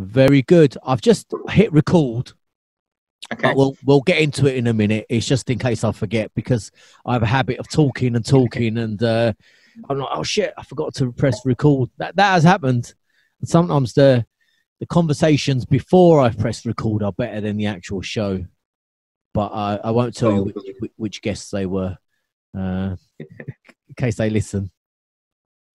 Very good. I've just hit record, Okay. but we'll get into it in a minute. It's just in case I forget, because I have a habit of talking and talking, and I'm like, oh shit, I forgot to press record. That has happened. And sometimes the conversations before I press record are better than the actual show. But I won't tell you which guests they were, in case they listen.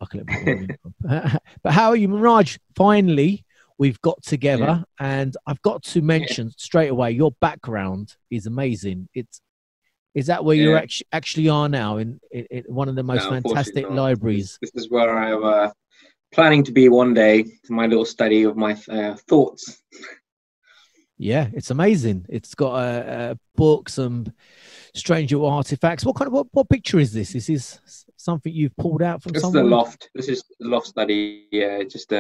But how are you, Manraj? Finally, we've got together, and I've got to mention straight away, your background is amazing. Is that where you actually are now, in one of the most fantastic libraries? This is where I'm planning to be one day. My little study of my thoughts. Yeah, it's amazing. It's got books and strange artifacts. What picture is this? Is this something you've pulled out from somewhere? This is the loft. This is the loft study. Yeah, just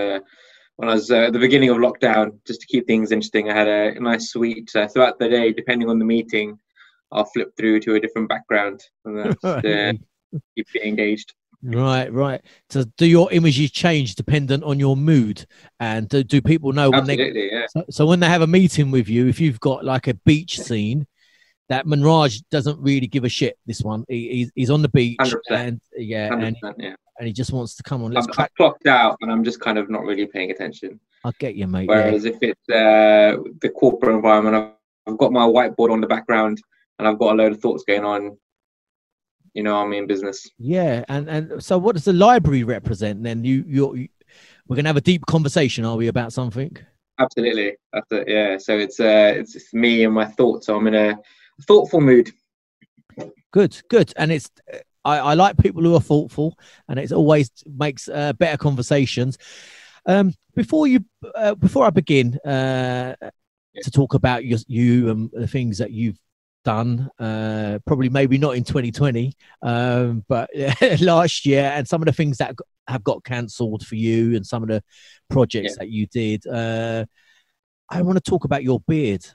when I was at the beginning of lockdown, just to keep things interesting, I had a nice suite. Throughout the day, depending on the meeting, I'll flip through to a different background and keep it engaged. Right. So do your images change dependent on your mood? And do people know when Absolutely, so when they have a meeting with you, if you've got like a beach scene, that Manraj doesn't really give a shit. This one, he's on the beach, 100%, and 100%, and he just wants to come on. I've clocked out, and I'm just kind of not really paying attention. I get you, mate. Whereas if it's the corporate environment, I've got my whiteboard on the background, and I've got a load of thoughts going on. You know, I'm in business. Yeah, and so what does the library represent then? We're gonna have a deep conversation, are we, about something? Absolutely, that's it. Yeah, so it's me and my thoughts. So I'm in a thoughtful mood. Good, and it's I like people who are thoughtful, and it always makes better conversations. Before I begin to talk about you and the things that you've done, probably maybe not in 2020, but last year, and some of the things that have got cancelled for you, and some of the projects that you did, I want to talk about your beard.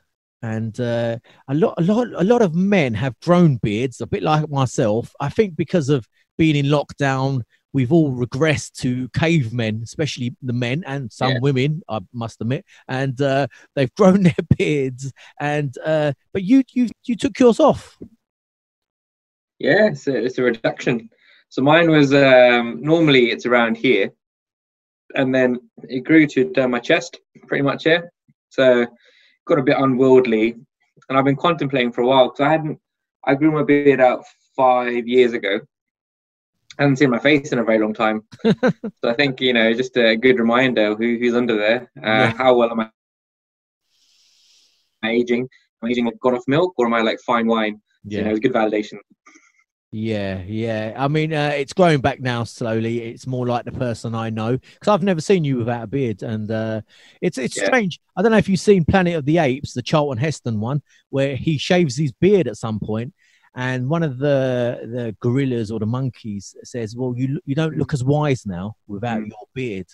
And a lot of men have grown beards, a bit like myself. I think because of being in lockdown, we've all regressed to cavemen, especially the men and some women, I must admit. And they've grown their beards. And but you took yours off. Yeah, it's a reduction. So mine was normally it's around here, and then it grew to down my chest, pretty much here. So got a bit unwieldy, and I've been contemplating for a while, because I grew my beard out 5 years ago. I haven't seen my face in a very long time. So I think, just a good reminder who's under there. How well am I aging? Am I aging like gone off milk, or am I like fine wine? So, it's good validation. Yeah. I mean, it's growing back now slowly. It's more like the person I know, because I've never seen you without a beard, and it's strange. I don't know if you've seen Planet of the Apes, the Charlton Heston one, where he shaves his beard at some point, and one of the gorillas or the monkeys says, "Well, you don't look as wise now without your beard."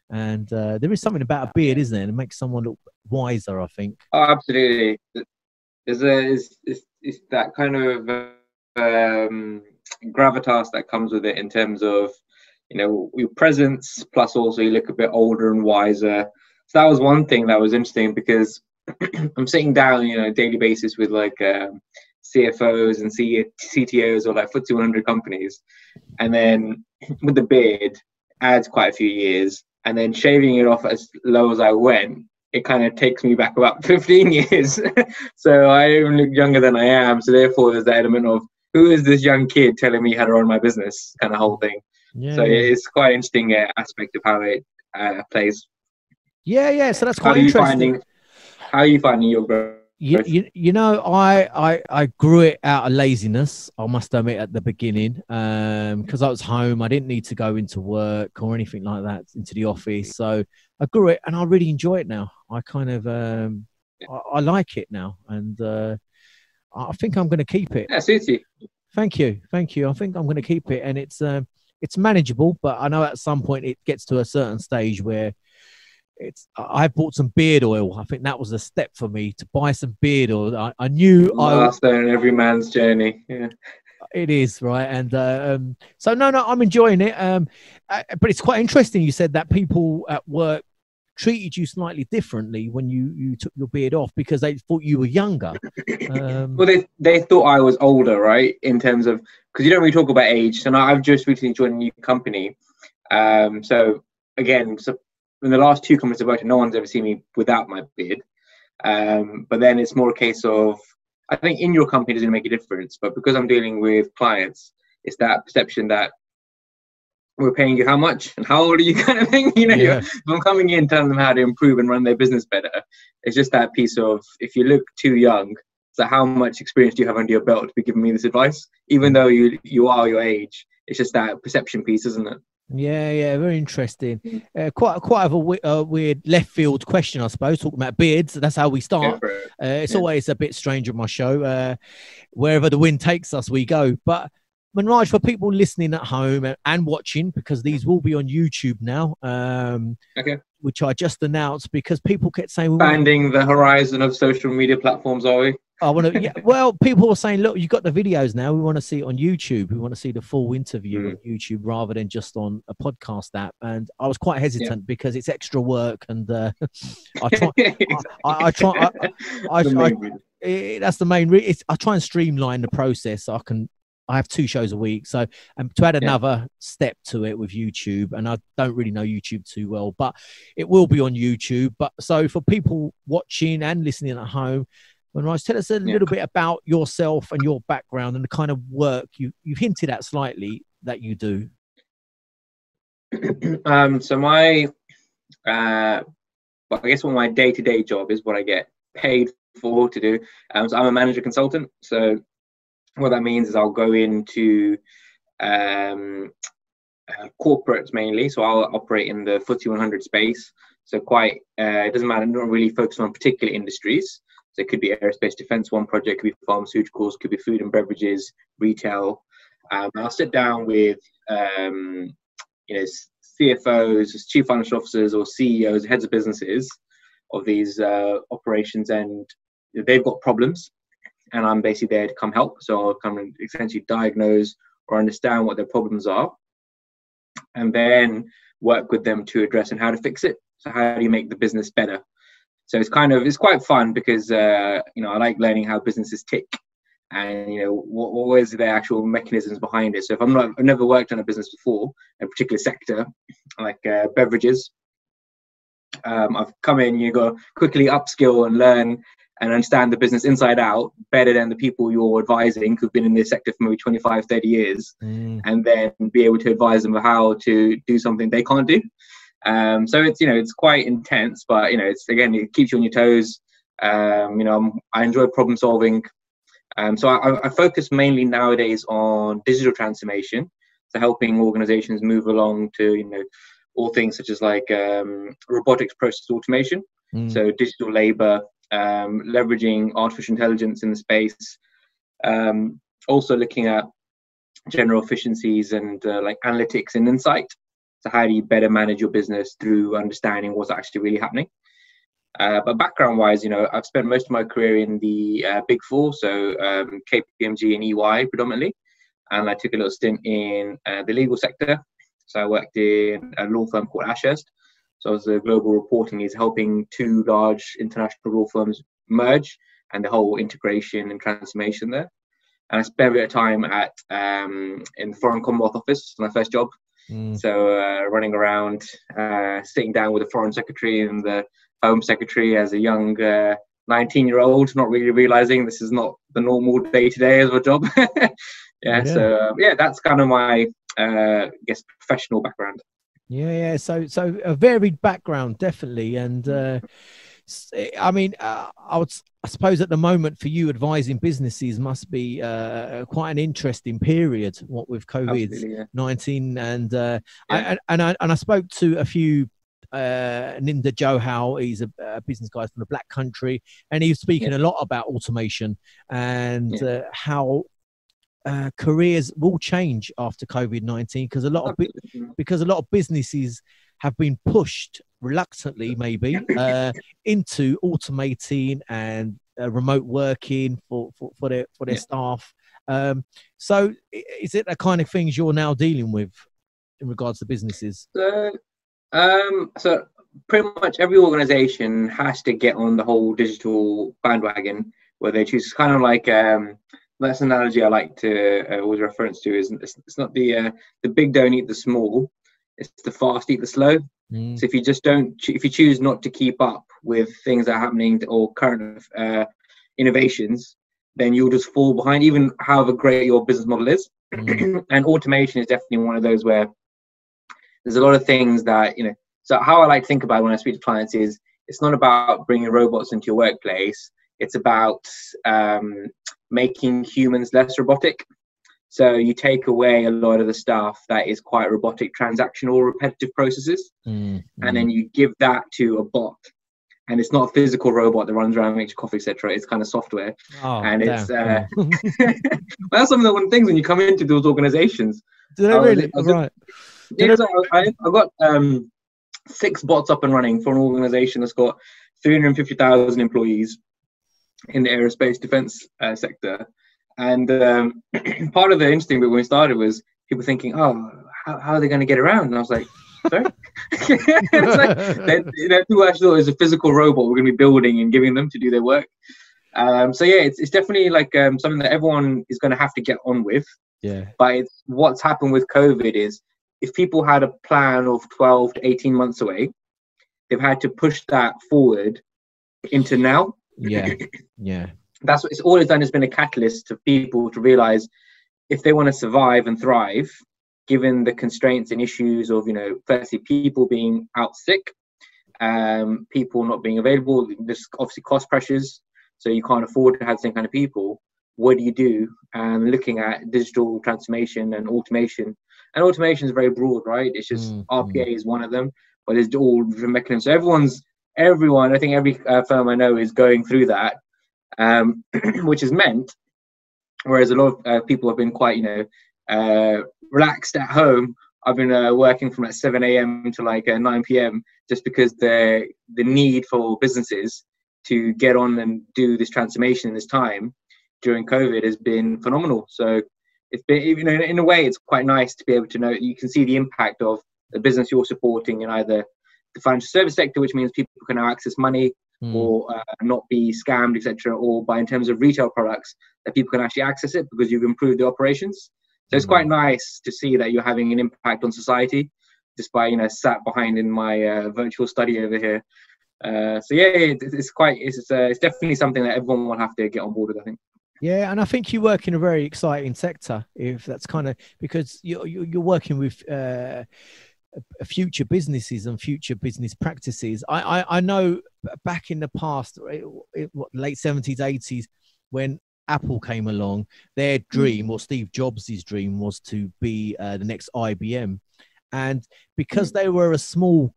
And there is something about a beard, isn't there? It makes someone look wiser, I think. Oh, absolutely. It's that kind of gravitas that comes with it, in terms of your presence, plus also you look a bit older and wiser. So that was one thing that was interesting, because I'm sitting down on a daily basis with like CFOs and CTOs or like FTSE 100 companies, and then with the beard adds quite a few years, and then shaving it off as low as I went, it kind of takes me back about 15 years. So I even look younger than I am. So therefore there's the element of, who is this young kid telling me how to run my business, kind of whole thing. So it's quite an interesting aspect of how it plays. Yeah. So that's quite interesting. How are you finding your growth? I grew it out of laziness, I must admit, at the beginning, because I was home. I didn't need to go into work or anything like that, into the office. So I grew it, and I really enjoy it now. I kind of I like it now, and I think I'm going to keep it. Yeah, suits you. Thank you. I think I'm going to keep it, and it's manageable. But I know at some point it gets to a certain stage where I bought some beard oil. I think that was a step for me, to buy some beard oil. I knew milestone in every man's journey. Yeah, it is, right. And so no, I'm enjoying it. But it's quite interesting. You said that people at work treated you slightly differently when you took your beard off because they thought you were younger. Well, they thought I was older, right? In terms of, because you don't really talk about age. So now I've just recently joined a new company. So again, so in the last 2 companies I've worked in, no one's ever seen me without my beard. But then it's more a case of, I think in your company doesn't make a difference, but because I'm dealing with clients, it's that perception that we're paying you how much and how old are you kind of thing. If I'm coming in telling them how to improve and run their business better, it's just that piece of, if you look too young, so how much experience do you have under your belt to be giving me this advice? Even though you are your age, it's just that perception piece, isn't it? Yeah, very interesting. Quite of a weird left field question, I suppose. Talking about beards, that's how we start. It's always a bit strange on my show. Wherever the wind takes us, we go. But Manraj, for people listening at home and watching, because these will be on YouTube now, which I just announced, because people kept saying, expanding the horizon of social media platforms, are we? I want to, well, people were saying, look, you've got the videos now. We want to see it on YouTube. We want to see the full interview on YouTube rather than just on a podcast app. And I was quite hesitant because it's extra work. And I try, that's the main reason. I try and streamline the process. So I have 2 shows a week. So to add another step to it with YouTube, and I don't really know YouTube too well, but it will be on YouTube. But so for people watching and listening at home, Manraj, tell us a little bit about yourself and your background and the kind of work you've hinted at slightly that you do. So my, I guess what my day-to-day job is, what I get paid for to do. So I'm a manager consultant. So what that means is I'll go into corporates mainly. So I'll operate in the FTSE 100 space. So quite, it doesn't matter, not really focused on particular industries. So it could be aerospace defense, one project, could be pharmaceuticals, could be food and beverages, retail. I'll sit down with, CFOs, chief financial officers, or CEOs, heads of businesses of these operations, and they've got problems, and I'm basically there to come help. So I'll come and essentially diagnose or understand what their problems are, and then work with them to address and how to fix it. So how do you make the business better? So it's quite fun because I like learning how businesses tick, and what is the actual mechanisms behind it. So if I've never worked on a business before, a particular sector like beverages, I've come in, you got to quickly upskill and learn and understand the business inside out better than the people you're advising who've been in this sector for maybe 25, 30 years, and then be able to advise them how to do something they can't do. So it's quite intense, but it keeps you on your toes. I enjoy problem solving. So I focus mainly nowadays on digital transformation, so helping organizations move along to all things such as like robotics process automation, so digital labor, leveraging artificial intelligence in the space, also looking at general efficiencies and like analytics and insight. So how do you better manage your business through understanding what's actually really happening? But background-wise, I've spent most of my career in the Big Four, so KPMG and EY predominantly, and I took a little stint in the legal sector. So I worked in a law firm called Ashurst. So I was the global reporting is helping 2 large international law firms merge and the whole integration and transformation there. And I spent a bit of time in the Foreign Commonwealth Office, my first job. So running around, sitting down with the Foreign Secretary and the Home Secretary as a young 19-year-old, not really realizing this is not the normal day-to-day of a job. So that's kind of my professional background. So a varied background, definitely. And I suppose at the moment for you, advising businesses must be quite an interesting period. What with COVID-19, and I spoke to a few. Ninda Johal, he's a business guy from the Black Country, and he was speaking a lot about automation and how careers will change after COVID-19 because a lot of businesses have been pushed reluctantly maybe into automating and remote working for their staff. So is it the kind of things you're now dealing with in regards to businesses? So pretty much every organization has to get on the whole digital bandwagon, where they choose kind of like that's an analogy I like to always reference to is it's not the big don't eat the small, it's the fast eat the slow. So if you choose not to keep up with things that are happening or current innovations, then you'll just fall behind, even however great your business model is. And automation is definitely one of those where there's a lot of things that, you know, so how I like to think about it when I speak to clients is it's not about bringing robots into your workplace. It's about making humans less robotic. So you take away a lot of the stuff that is quite robotic, transactional, repetitive processes, and then you give that to a bot. And it's not a physical robot that runs around, makes you coffee, etc. It's kind of software. And it's well, that's some of the things when you come into those organizations. Do they really? Right. Yeah, I've got 6 bots up and running for an organization that's got 350,000 employees in the aerospace defense sector. And part of the interesting bit when we started was people thinking, oh, how are they going to get around? And I was like, sorry? It's like, you know, people actually thought it was a physical robot we're going to be building and giving them to do their work. So yeah, it's definitely like something that everyone is going to have to get on with. Yeah. But what's happened with COVID is if people had a plan of 12 to 18 months away, they've had to push that forward into now. Yeah. Yeah. That's what all it's done, has been a catalyst to people to realize if they want to survive and thrive, given the constraints and issues of, you know, firstly, people being out sick, people not being available, there's obviously cost pressures, so you can't afford to have the same kind of people. What do you do? And looking at digital transformation and automation. And automation is very broad, right? It's just RPA is one of them, but there's all different mechanisms. So everyone, I think every firm I know is going through that. Which has meant, whereas a lot of people have been quite, you know, relaxed at home. I've been working from like 7 a.m. to like 9 p.m. just because the need for businesses to get on and do this transformation in this time during COVID has been phenomenal. So it's been, you know, in a way, it's quite nice to be able to know you can see the impact of the business you're supporting in either the financial service sector, which means people can now access money, or not be scammed, etc., or by in terms of retail products that people can actually access it because you've improved the operations. So it's quite nice to see that you're having an impact on society just by, you know, sat behind in my virtual study over here. So yeah, it's definitely something that everyone will have to get on board with, I think. Yeah, and I think you work in a very exciting sector, if that's kind of because you're working with future businesses and future business practices. I know back in the past, late 70s, 80s, when Apple came along, their dream, or Steve Jobs' dream, was to be the next IBM. And because they were a small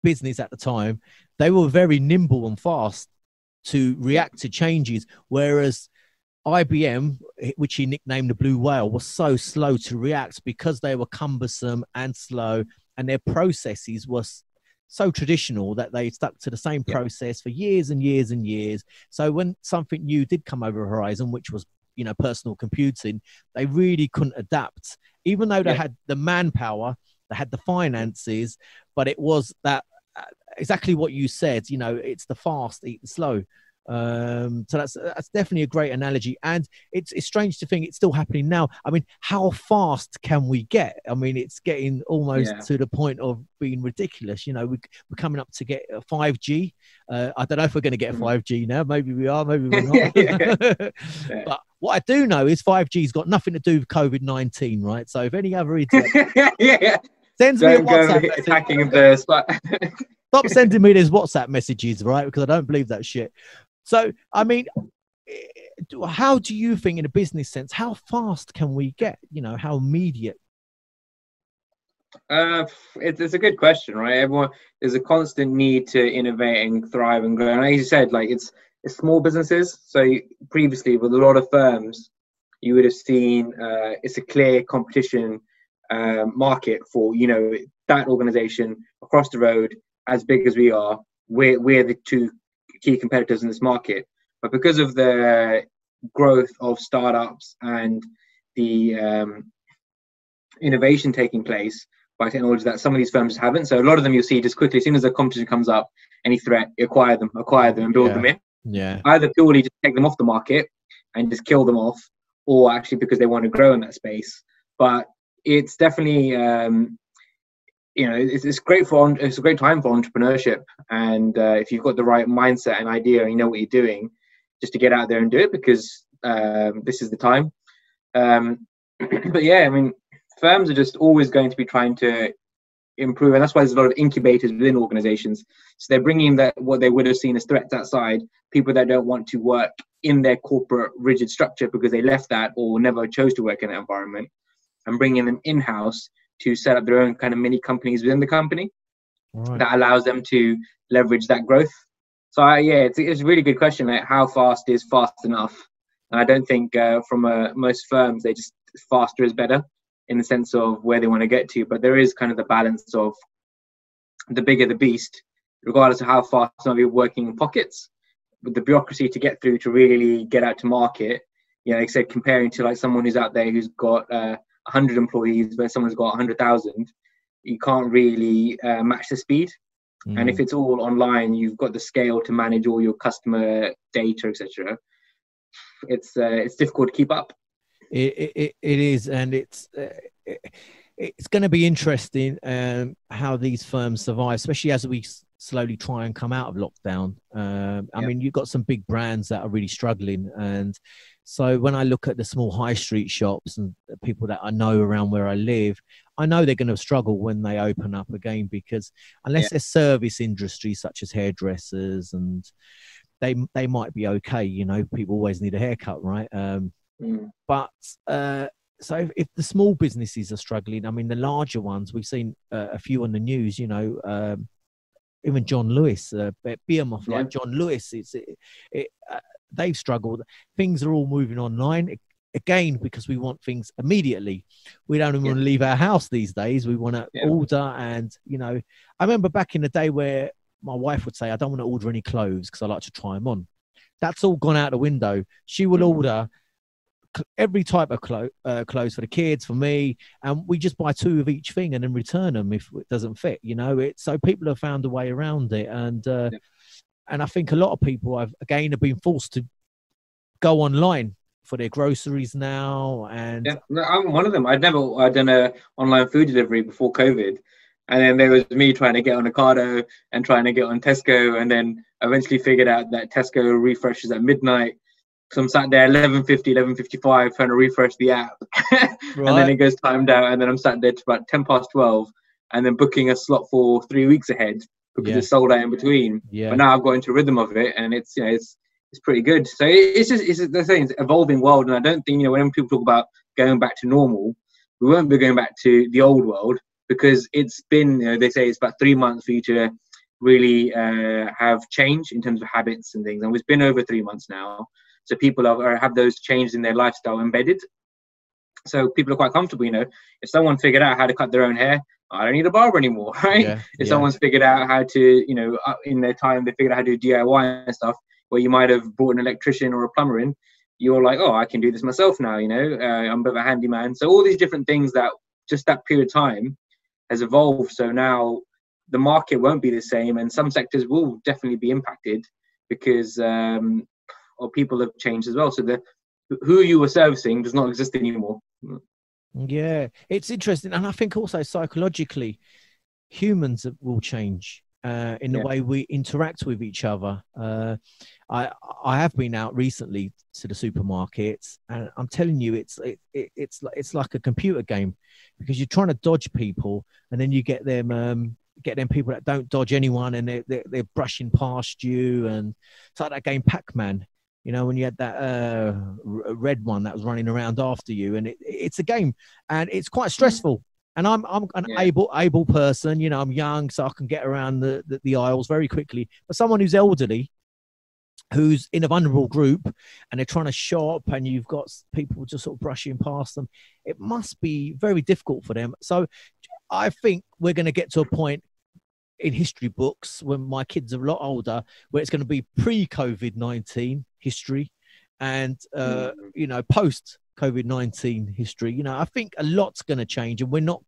business at the time, they were very nimble and fast to react to changes, whereas IBM, which he nicknamed the Blue Whale, was so slow to react because they were cumbersome and slow, and their processes was so traditional that they stuck to the same process for years and years and years. So when something new did come over the horizon, which was, you know, personal computing, they really couldn't adapt, even though they had the manpower, they had the finances, but it was that exactly what you said, you know, it's the fast eat the slow. So that's definitely a great analogy, and it's strange to think it's still happening now. I mean, how fast can we get? I mean, it's getting almost to the point of being ridiculous. You know, we're coming up to get 5G. I don't know if we're going to get 5G now. Maybe we are, maybe we're not. But what I do know is 5G's got nothing to do with COVID-19, right? So if any other idiot sends me a WhatsApp attacking the stop sending me these WhatsApp messages, right? Because I don't believe that shit. So, I mean, how do you think, in a business sense, how fast can we get? You know, how immediate? It's a good question, right? There's a constant need to innovate and thrive and grow. And as you said, like it's small businesses. So previously, with a lot of firms, you would have seen it's a clear competition market for, you know, that organization across the road, as big as we are. We're the two key competitors in this market, but because of the growth of startups and the innovation taking place, by technology that some of these firms haven't. So a lot of them you'll see just quickly, as soon as a competition comes up, any threat, you acquire them and build them in. Yeah. Either purely just take them off the market and just kill them off, or actually because they want to grow in that space. But it's definitely, it's great it's a great time for entrepreneurship. And if you've got the right mindset and idea and you know what you're doing, just to get out there and do it, because this is the time. But yeah, I mean, firms are just always going to be trying to improve, and that's why there's a lot of incubators within organizations. So they're bringing that what they would have seen as threats outside, people that don't want to work in their corporate rigid structure because they left that or never chose to work in that environment, and bringing them in-house to set up their own kind of mini companies within the company. Right. That allows them to leverage that growth. So it's a really good question, like how fast is fast enough? And I don't think from most firms, they just faster is better in the sense of where they want to get to. But there is kind of the balance of the bigger the beast, regardless of how fast some of you are working in pockets, with the bureaucracy to get through to really get out to market. Like I said, comparing to like someone who's out there who's got 100 employees, but someone's got 100,000, you can't really match the speed. And if it's all online, you've got the scale to manage all your customer data, etc. It's difficult to keep up. It is, and it's going to be interesting how these firms survive, especially as we slowly try and come out of lockdown. I mean, you've got some big brands that are really struggling, and so when I look at the small high street shops and the people that I know around where I live, I know they're going to struggle when they open up again, because unless they're service industries such as hairdressers, and they might be okay. People always need a haircut, right? But so if the small businesses are struggling, I mean, the larger ones, we've seen a few on the news, even John Lewis, Behemoth, like John Lewis, they've struggled. Things are all moving online again because we want things immediately. We don't even want to leave our house these days. We want to order. And, I remember back in the day where my wife would say, I don't want to order any clothes because I like to try them on. That's all gone out the window. She will order every type of clothes for the kids, for me, and we just buy 2 of each thing and then return them if it doesn't fit. So people have found a way around it, and I think a lot of people have been forced to go online for their groceries now. And I'm one of them. I'd done a online food delivery before COVID, and then there was me trying to get on Ocado and trying to get on Tesco, and then eventually figured out that Tesco refreshes at midnight. So I'm sat there 11:50, 11:55 trying to refresh the app. And then it goes timed out, and then I'm sat there to about 12:10, and then booking a slot for 3 weeks ahead because it's sold out in between. But now I've got into a rhythm of it, and it's pretty good. So it's the thing, it's an evolving world, and I don't think when people talk about going back to normal, we won't be going back to the old world, because it's been they say it's about 3 months for you to really have change in terms of habits and things, and it's been over 3 months now. So people have those changes in their lifestyle embedded. So people are quite comfortable. If someone figured out how to cut their own hair, I don't need a barber anymore, right? If someone's figured out how to, in their time, they figured out how to do DIY and stuff, where you might have brought an electrician or a plumber in, you're like, oh, I can do this myself now, I'm a bit of a handyman. So all these different things that just that period of time has evolved. So now the market won't be the same, and some sectors will definitely be impacted because or people have changed as well. So who you were servicing does not exist anymore. Yeah, it's interesting. And I think also psychologically, humans will change in the way we interact with each other. I have been out recently to the supermarkets, and I'm telling you, it's like a computer game, because you're trying to dodge people, and then you get them people that don't dodge anyone, and they're brushing past you. And it's like that game Pac-Man. When you had that red one that was running around after you, and it's a game, and it's quite stressful. And I'm an able person, I'm young, so I can get around the aisles very quickly. But someone who's elderly, who's in a vulnerable group, and they're trying to shop, and you've got people just sort of brushing past them, it must be very difficult for them. So I think we're going to get to a point in history books when my kids are a lot older, where it's going to be pre-COVID-19 history and post-COVID-19 history. I think a lot's going to change, and we're not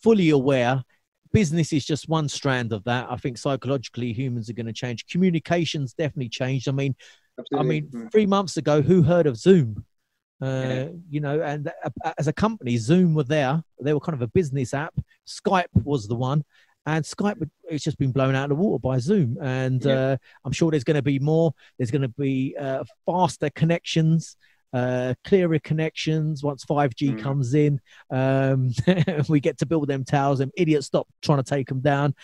fully aware. Business is just one strand of that. I think psychologically humans are going to change. Communications definitely changed. Absolutely. 3 months ago, who heard of Zoom? Yeah. You know, and as a company, Zoom were there. They were kind of a business app. Skype was the one, and Skype, it's just been blown out of the water by Zoom. And I'm sure there's going to be more. There's going to be faster connections, clearer connections once 5G comes in. We get to build them towers, and idiots stop trying to take them down.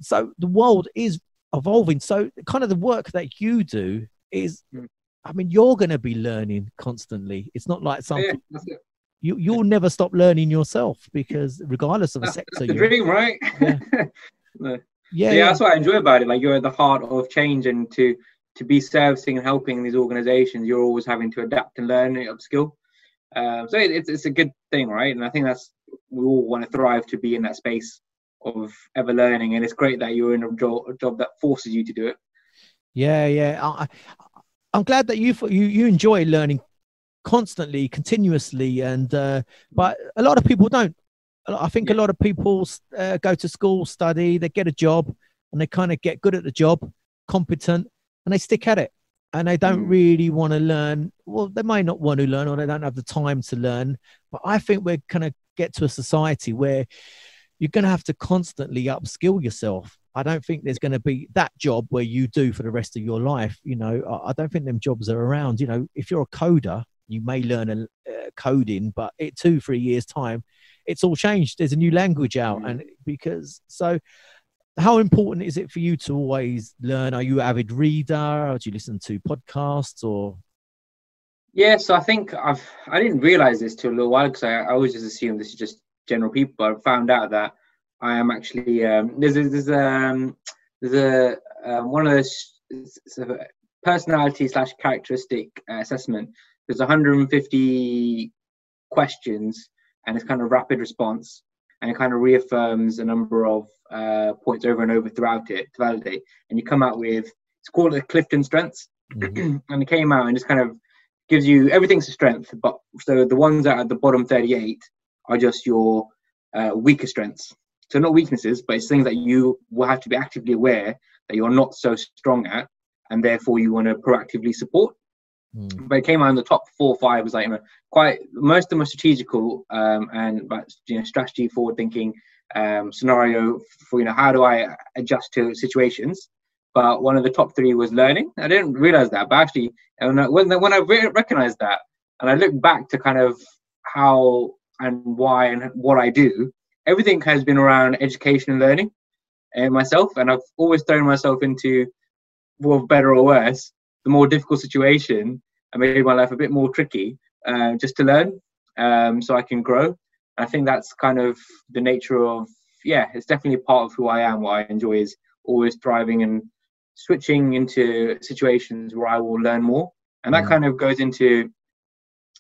So the world is evolving. So kind of the work that you do is, I mean, you're going to be learning constantly. It's not like something you'll never stop learning yourself, because regardless of the sector, that's the dream, right? Yeah. That's what I enjoy about it. Like, you're at the heart of change, and to be servicing and helping these organizations, you're always having to adapt and learn and upskill. So it's a good thing, right? And I think we all want to thrive to be in that space of ever learning, and it's great that you're in a job that forces you to do it. I'm glad that you enjoy learning constantly, continuously, and but a lot of people don't. I think a lot of people go to school, study, they get a job, and they kind of get good at the job, competent, and they stick at it, and they don't really want to learn. Well, they may not want to learn, or they don't have the time to learn. But I think we're going to get to a society where you're going to have to constantly upskill yourself. I don't think there's going to be that job where you do for the rest of your life. You know, I don't think them jobs are around. You know, if you're a coder, you may learn coding, but 2-3 years time, it's all changed. There's a new language out. And so how important is it for you to always learn? Are you an avid reader, or do you listen to podcasts, or? Yeah, so I think I didn't realize this till a little while, because I always just assumed this is just general people, but I found out that I am actually there's one of those personality / characteristic assessment. There's 150 questions, and it's kind of rapid response, and it kind of reaffirms a number of points over and over throughout it to validate. And you come out with, it's called the Clifton Strengths, and it came out and just kind of gives you everything's a strength, but so the ones that are at the bottom 38 are just your weaker strengths. So not weaknesses, but it's things that you will have to be actively aware that you're not so strong at, and therefore you want to proactively support. But it came out in the top 4 or 5 was like, you know, quite most of them are strategical and but strategy, forward thinking, scenario for, you know, how do I adjust to situations. But one of the top 3 was learning. I didn't realize that, but actually when I recognized that, and I look back to kind of how and why and what I do, everything has been around education and learning and myself. And I've always thrown myself into, for better or worse, the more difficult situation. I made my life a bit more tricky just to learn so I can grow. I think that's kind of the nature of, it's definitely part of who I am. What I enjoy is always thriving and switching into situations where I will learn more. And that kind of goes into,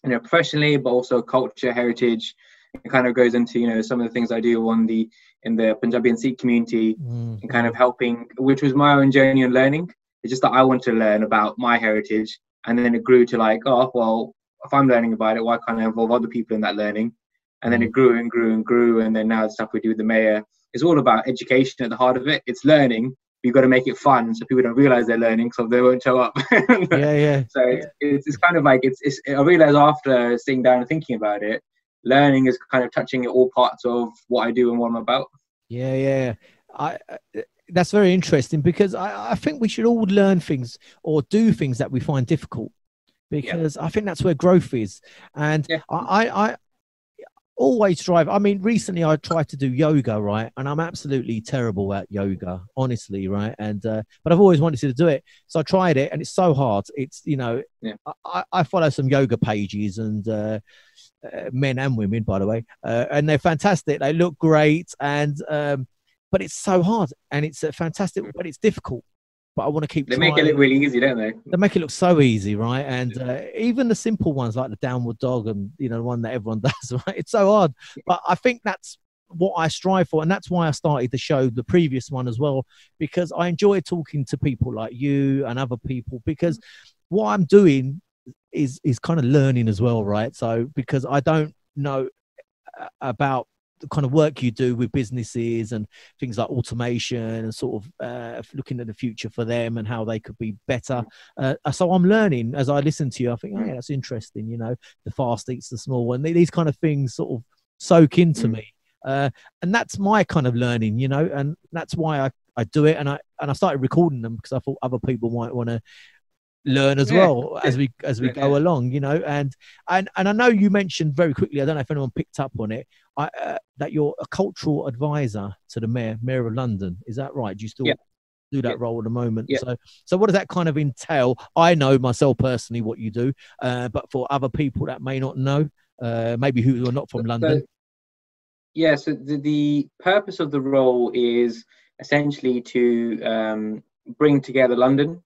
you know, professionally, but also culture, heritage. It kind of goes into, you know, some of the things I do in the Punjabi and Sikh community, and kind of helping, which was my own journey in learning. It's just that I want to learn about my heritage, and then it grew to like, oh, well, if I'm learning about it, why can't I involve other people in that learning? And then it grew and grew and grew, and then now the stuff we do with the mayor is all about education at the heart of it. It's learning. You've got to make it fun so people don't realize they're learning, so they won't show up. So it's kind of like it's I realized after sitting down and thinking about it, learning is kind of touching all parts of what I do and what I'm about. That's very interesting, because I think we should all learn things or do things that we find difficult, because I think that's where growth is. And I always strive. I mean, recently I tried to do yoga, right? And I'm absolutely terrible at yoga, honestly, right? And but I've always wanted to do it. So I tried it, and it's so hard. It's, you know, I follow some yoga pages, and men and women, by the way, and they're fantastic. They look great, and but it's so hard, and it's fantastic, but it's difficult. But I want to keep trying. They make it look really easy, don't they? They make it look so easy, right? And even the simple ones like the downward dog, and, you know, the one that everyone does, right? It's so hard. But I think that's what I strive for. And that's why I started the show, the previous one as well, because I enjoy talking to people like you and other people, because what I'm doing is kind of learning as well, right? So because I don't know about the kind of work you do with businesses and things like automation and sort of looking at the future for them and how they could be better. So I'm learning as I listen to you. I think, oh yeah, that's interesting. You know, the fast eats the small, and these kind of things sort of soak into me. And that's my kind of learning, you know, and that's why I do it. And I started recording them because I thought other people might want to learn as well as we go along, you know. And I know you mentioned very quickly, I don't know if anyone picked up on it, that you're a cultural advisor to the mayor of London. Is that right? Do you still do that role at the moment? So what does that kind of entail? I know myself personally what you do, but for other people that may not know, maybe who are not from London. So the purpose of the role is essentially to bring together London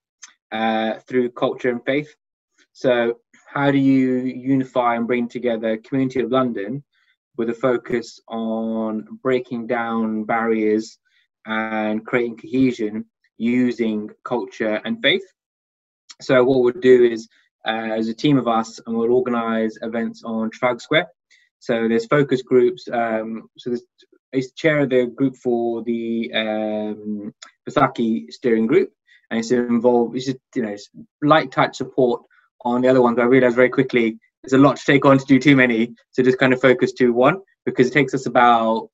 through culture and faith. So how do you unify and bring together a community of London with a focus on breaking down barriers and creating cohesion using culture and faith? So what we'll do is, as a team of us, and we'll organise events on Trafalgar Square. So there's focus groups. So I used to chair the group for the Pasaki steering group, and it's involved. It's just, you know, it's light touch support on the other ones. But I realised very quickly there's a lot to take on to do too many. So just kind of focus to one, because it takes us about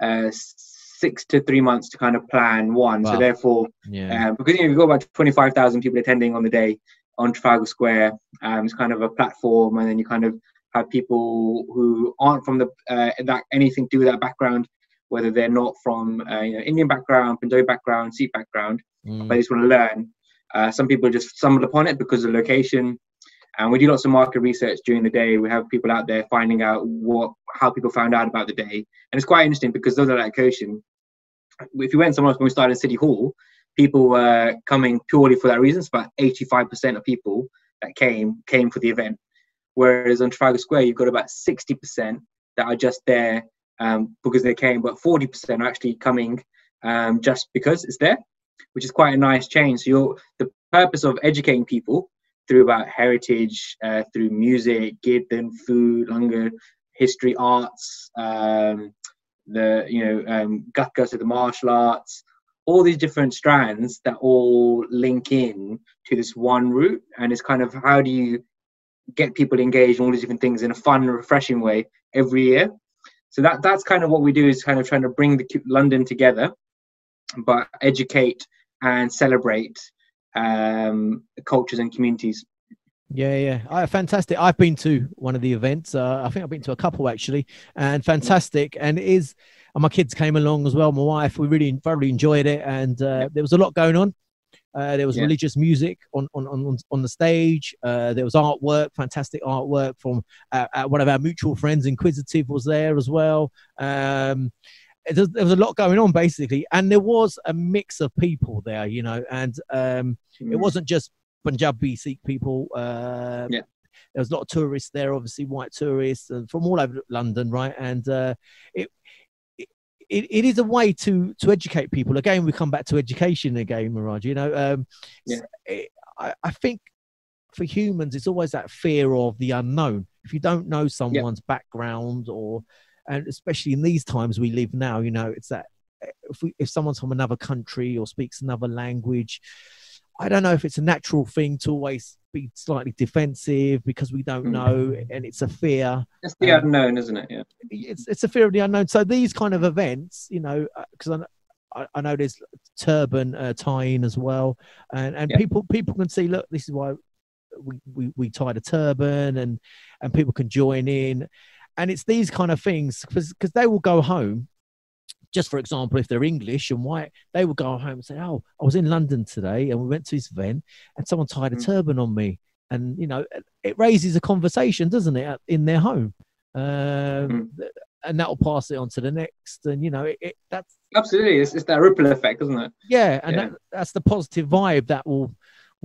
6 to 3 months to kind of plan one. Wow. So therefore, because you know, we've got about 25,000 people attending on the day on Trafalgar Square. It's kind of a platform, and then you kind of have people who aren't from the that anything to do with that background, whether they're not from Indian background, Punjabi background, Sikh background, but they just want to learn. Some people just stumbled upon it because of location, and we do lots of market research during the day. We have people out there finding out how people found out about the day, and it's quite interesting because those are like Ocean. If you went somewhere else when we started in City Hall, people were coming purely for that reason. It's about 85% of people that came for the event. Whereas on Trafalgar Square, you've got about 60% that are just there because they came, but 40% are actually coming just because it's there, which is quite a nice change. So the purpose of educating people through about heritage, through music, Kirtan, food, langar, history, arts, Gatka, so the martial arts, all these different strands that all link in to this one route. And it's kind of, how do you get people engaged in all these different things in a fun, refreshing way every year? So that's kind of what we do, is kind of trying to bring the London together, but educate and celebrate cultures and communities. Fantastic. I've been to one of the events. I think I've been to a couple actually, and fantastic. And and my kids came along as well. My wife, we really thoroughly enjoyed it, and there was a lot going on. There was religious music on the stage. There was artwork, fantastic artwork from one of our mutual friends, Inquisitive, was there as well. There was a lot going on basically, and there was a mix of people there, you know, and it wasn't just Punjabi Sikh people. There was a lot of tourists there, obviously white tourists and from all over London, right? And it is a way to educate people. Again, we come back to education again, Manraj. You know, I think for humans, it's always that fear of the unknown. If you don't know someone's background, and especially in these times we live now, you know, it's that if someone's from another country or speaks another language, I don't know if it's a natural thing to always be slightly defensive because we don't know, and it's a fear. It's the unknown, isn't it? Yeah, it's a fear of the unknown. So these kind of events, you know, because I know there's turban tie-in as well, and people can see, look, this is why we tied a turban, and people can join in, and it's these kind of things because they will go home. Just for example, if they're English and white, they will go home and say, "Oh, I was in London today, and we went to this event, and someone tied a turban on me." And you know, it raises a conversation, doesn't it, in their home? And that will pass it on to the next. And you know, that's absolutely it's that ripple effect, isn't it? Yeah, and that's the positive vibe that will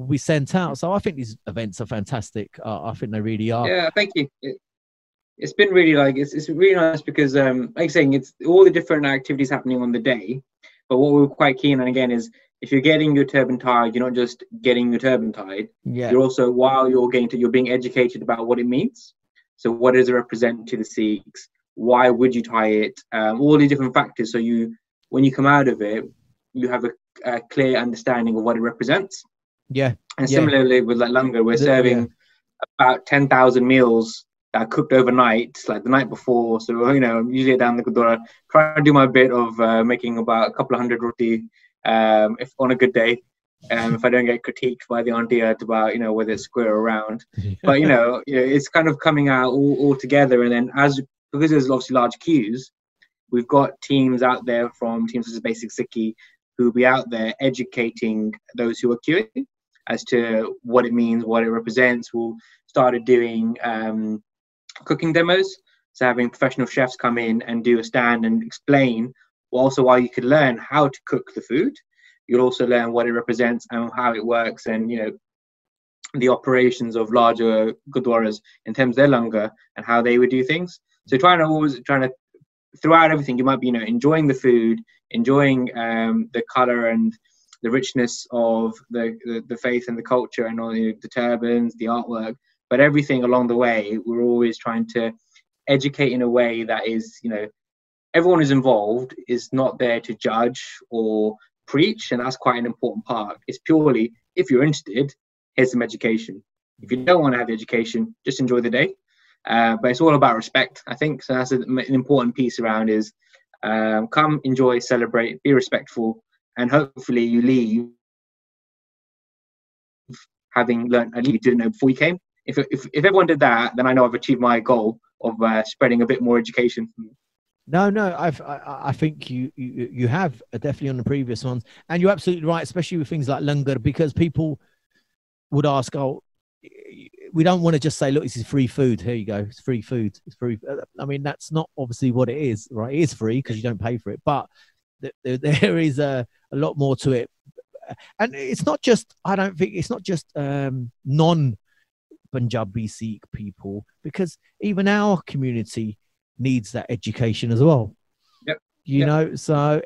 be sent out. So I think these events are fantastic. I think they really are. Yeah, thank you. It's been really it's really nice because like I'm saying, it's all the different activities happening on the day, but what we're quite keen on again is, if you're getting your turban tied, you're not just getting your turban tied, you're also, while you're being educated about what it means. So what does it represent to the Sikhs? why would you tie it, all these different factors. So when you come out of it, you have a clear understanding of what it represents. Yeah. And similarly with like langar, we're serving about 10,000 meals that are cooked overnight, like the night before. So, I'm usually down the Gurdwara, try to do my bit of making about a couple of hundred roti if on a good day. If I don't get critiqued by the auntie about, whether it's square or round. But, it's kind of coming out all together. And then because there's obviously large queues, we've got teams out there from teams such as Basic Sikhi who will be out there educating those who are queuing as to what it means, what it represents. We'll started doing cooking demos, so having professional chefs come in and do a stand and explain. Also, while you could learn how to cook the food, you'll also learn what it represents and how it works, and the operations of larger gurdwaras in terms of their langar and how they would do things. So trying to throughout everything, you might be enjoying the food, enjoying the color and the richness of the faith and the culture and all the turbans, the artwork, but everything along the way, we're always trying to educate in a way that is, everyone who's involved is not there to judge or preach, and that's quite an important part. It's purely, if you're interested, here's some education. If you don't want to have the education, just enjoy the day. But it's all about respect, I think. So that's an important piece around is come, enjoy, celebrate, be respectful, and hopefully you leave having learned a you didn't know before you came. If everyone did that, then I know I've achieved my goal of spreading a bit more education. No, I think you have definitely on the previous ones, and you're absolutely right, especially with things like langar, because people would ask, "Oh, we don't want to just say, look, this is free food. Here you go, it's free food. It's free." I mean, that's not obviously what it is, right? It is free because you don't pay for it, but there is a lot more to it, and it's not just. I don't think it's not just non-Punjabi Sikh people, because even our community needs that education as well. So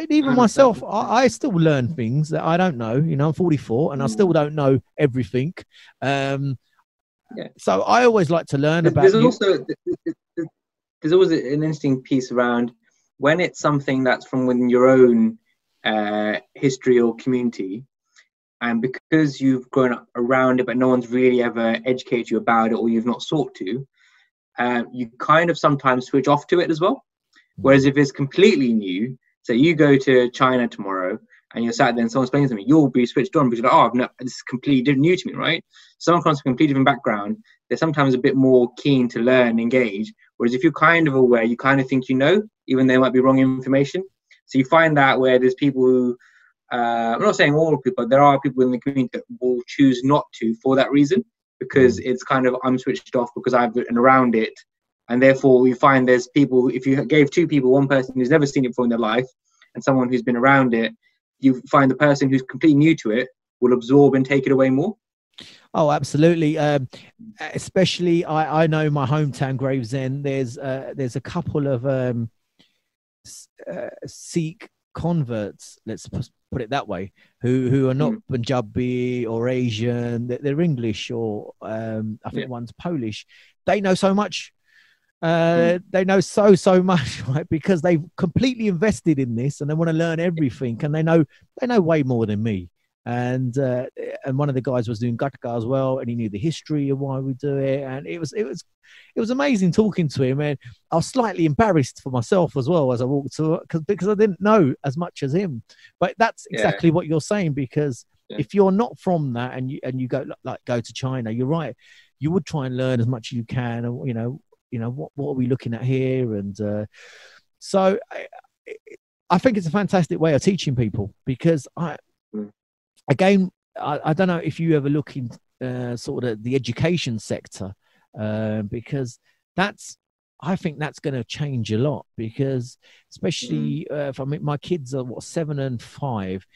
even myself, I still learn things that I don't know. I'm 44 and I still don't know everything. So I always like to learn about. There's always an interesting piece around when it's something that's from within your own history or community, and because you've grown up around it, but no one's really ever educated you about it, or you've not sought to. You kind of sometimes switch off to it as well. Whereas if it's completely new, so you go to China tomorrow and you're sat there and someone explains to me, you'll be switched on because you're like, oh, no, this is completely new to me, right? Someone comes from a completely different background, they're sometimes a bit more keen to learn, engage. Whereas if you're kind of aware, you kind of think you know, even though there might be wrong information. So you find that where there's people who, I'm not saying all people, but there are people in the community that will choose not to for that reason. Because it's kind of, I'm switched off because I've written around it. And therefore we find there's people, if you gave two people, one person who's never seen it before in their life and someone who's been around it, you find the person who's completely new to it will absorb and take it away more. Oh, absolutely. Especially, I know my hometown Gravesend, there's a couple of Sikh converts, let's put it that way, who are not Punjabi or Asian, they're English, or I think one's Polish. They know so much. They know so much, right? Because they've completely invested in this and they want to learn everything, and they know way more than me. And one of the guys was doing Gatka as well, and he knew the history of why we do it, and it was amazing talking to him. And I was slightly embarrassed for myself as well as I walked to because I didn't know as much as him. But that's exactly what you're saying, because if you're not from that and you go to China, you're right. You would try and learn as much as you can, and what are we looking at here, and so I think it's a fantastic way of teaching people, because Again, I don't know if you ever look in sort of the education sector, because I think that's going to change a lot, because especially my kids are 7 and 5,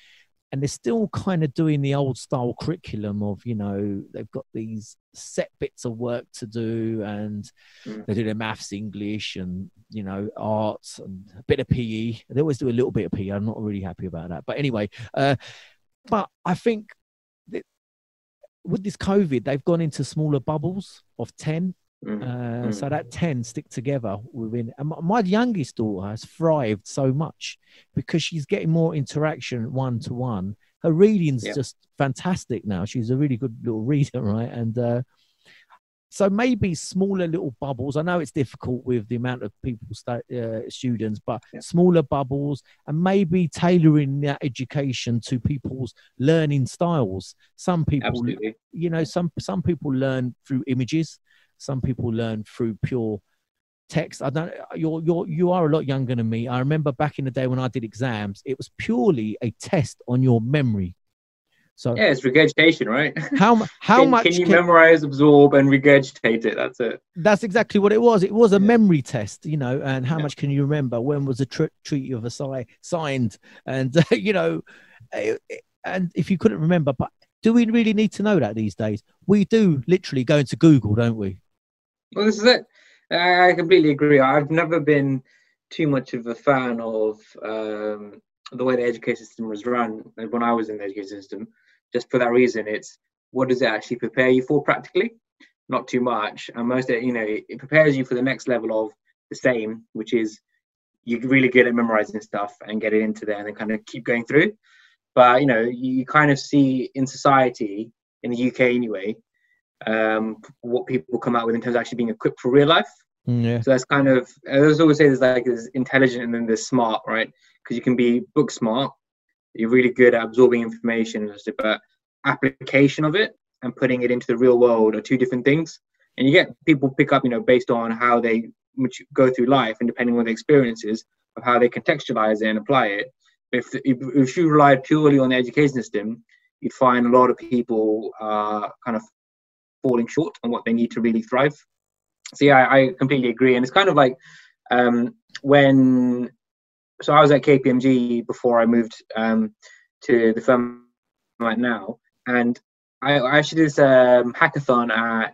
and they're still kind of doing the old style curriculum of, they've got these set bits of work to do, and they do their maths, English, and, arts, and a bit of PE. They always do a little bit of PE. I'm not really happy about that. But anyway, but I think that with this COVID, they've gone into smaller bubbles of 10, So that 10 stick together within. And my youngest daughter has thrived so much because she's getting more interaction one-to-one. Her reading's just fantastic now. She's a really good little reader, right? And so maybe smaller little bubbles. I know it's difficult with the amount of people, students, but smaller bubbles, and maybe tailoring that education to people's learning styles. Some people, Absolutely. you know, some people learn through images. Some people learn through pure text. I don't. You are a lot younger than me. I remember back in the day when I did exams, it was purely a test on your memory. So yeah, it's regurgitation, right? How much can you memorize, absorb, and regurgitate it? That's it. That's exactly what it was. It was a memory test, you know. And how much can you remember? When was the Treaty of Versailles signed? And you know, and if you couldn't remember, but do we really need to know that these days? We do literally go into Google, don't we? Well, this is it. I completely agree. I've never been too much of a fan of the way the education system was run when I was in the education system. Just for that reason, it's what does it actually prepare you for practically? Not too much. And most, you know, it prepares you for the next level of the same, which is you're really good at memorizing stuff and get it into there and then kind of keep going through. But, you know, you kind of see in society, in the UK anyway, what people come out with in terms of actually being equipped for real life. Yeah. So that's kind of, I always say there's intelligent and then there's smart, right? Because you can be book smart, you're really good at absorbing information, but application of it and putting it into the real world are two different things. And you get people pick up, you know, based on how they go through life and depending on the experiences of how they contextualize it and apply it. If you relied purely on the education system, you'd find a lot of people kind of falling short on what they need to really thrive. So yeah, I completely agree. And it's kind of like so I was at KPMG before I moved to the firm right now, and I actually did this hackathon at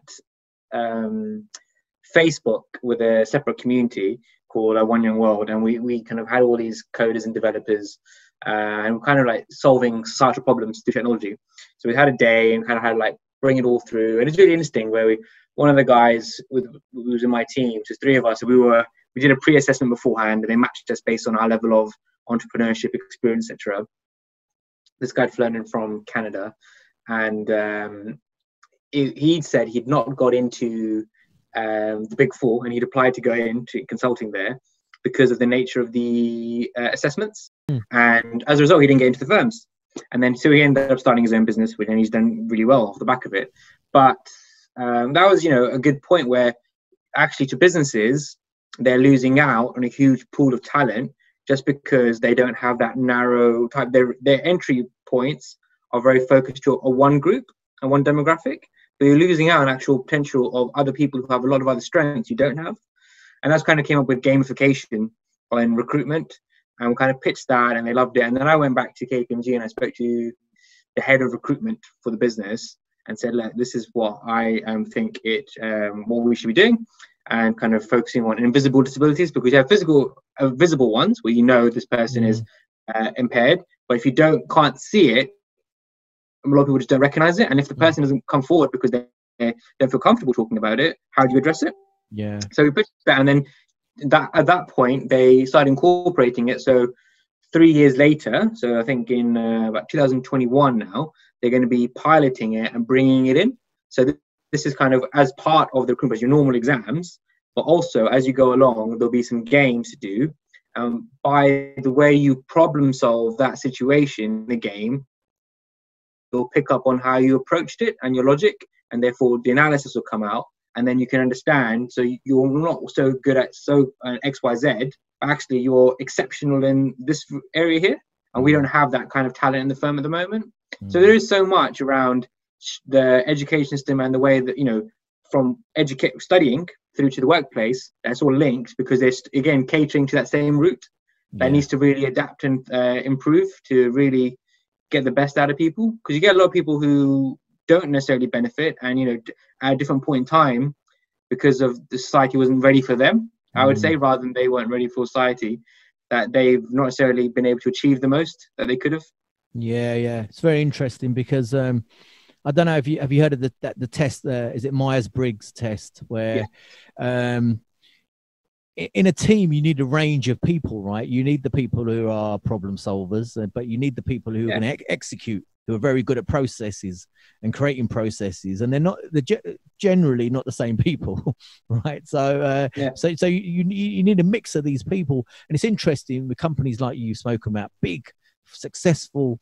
Facebook with a separate community called One Young World, and we kind of had all these coders and developers and kind of like solving societal problems through technology. So we had a day and kind of had like bring it all through, and it's really interesting where one of the guys who was in my team, just three of us, we did a pre-assessment beforehand, and they matched us based on our level of entrepreneurship experience, etc. This guy had flown in from Canada, and he'd said he'd not got into the Big Four, and he'd applied to go into consulting there because of the nature of the assessments. And as a result, he didn't get into the firms. And then so he ended up starting his own business, and he's done really well off the back of it. But that was, you know, a good point where actually to businesses, they're losing out on a huge pool of talent just because they don't have that narrow type. Their entry points are very focused to a one group and one demographic, but you're losing out on actual potential of other people who have a lot of other strengths you don't have. And that's kind of came up with gamification and recruitment, and we kind of pitched that and they loved it. And then I went back to KPMG and I spoke to the head of recruitment for the business and said, look, this is what I think what we should be doing, and kind of focusing on invisible disabilities, because you have visible ones where you know this person is impaired, but if you can't see it, a lot of people just don't recognize it. And if the person doesn't come forward because they don't feel comfortable talking about it, how do you address it? Yeah. So we pushed that, and then at that point they started incorporating it. So 3 years later, so I think in about 2021 now, they're going to be piloting it and bringing it in. So this is kind of as part of the recruitment, your normal exams, but also as you go along, there'll be some games to do. By the way you problem solve that situation in the game, you'll pick up on how you approached it and your logic, and therefore the analysis will come out, and then you can understand. So you're not so good at X, Y, Z, but actually you're exceptional in this area here, and we don't have that kind of talent in the firm at the moment. So there is so much around the education system and the way that, you know, from studying through to the workplace, that's all linked, because they're again catering to that same route that needs to really adapt and improve to really get the best out of people. Because you get a lot of people who don't necessarily benefit, and, you know, at a different point in time, because of the society wasn't ready for them, I would say, rather than they weren't ready for society, that they've not necessarily been able to achieve the most that they could have. Yeah, it's very interesting because I don't know if you have you heard of the test. Is it Myers-Briggs test where in a team you need a range of people, right? You need the people who are problem solvers, but you need the people who are going to execute, who are very good at processes and creating processes, and they're generally not the same people, right? So so you need a mix of these people, and it's interesting with companies like you spoke about, big, successful,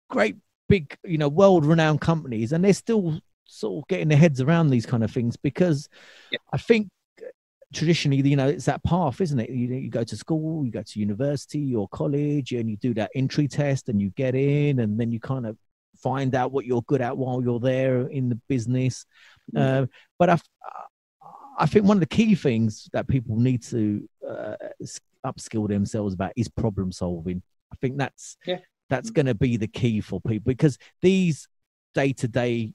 great, big, world-renowned companies, and they're still sort of getting their heads around these kind of things because I think traditionally, it's that path, isn't it? You go to school, you go to university or college, and you do that entry test, and you get in, and then you kind of find out what you're good at while you're there in the business. But I think one of the key things that people need to upskill themselves about is problem solving. I think that's going to be the key for people, because these day-to-day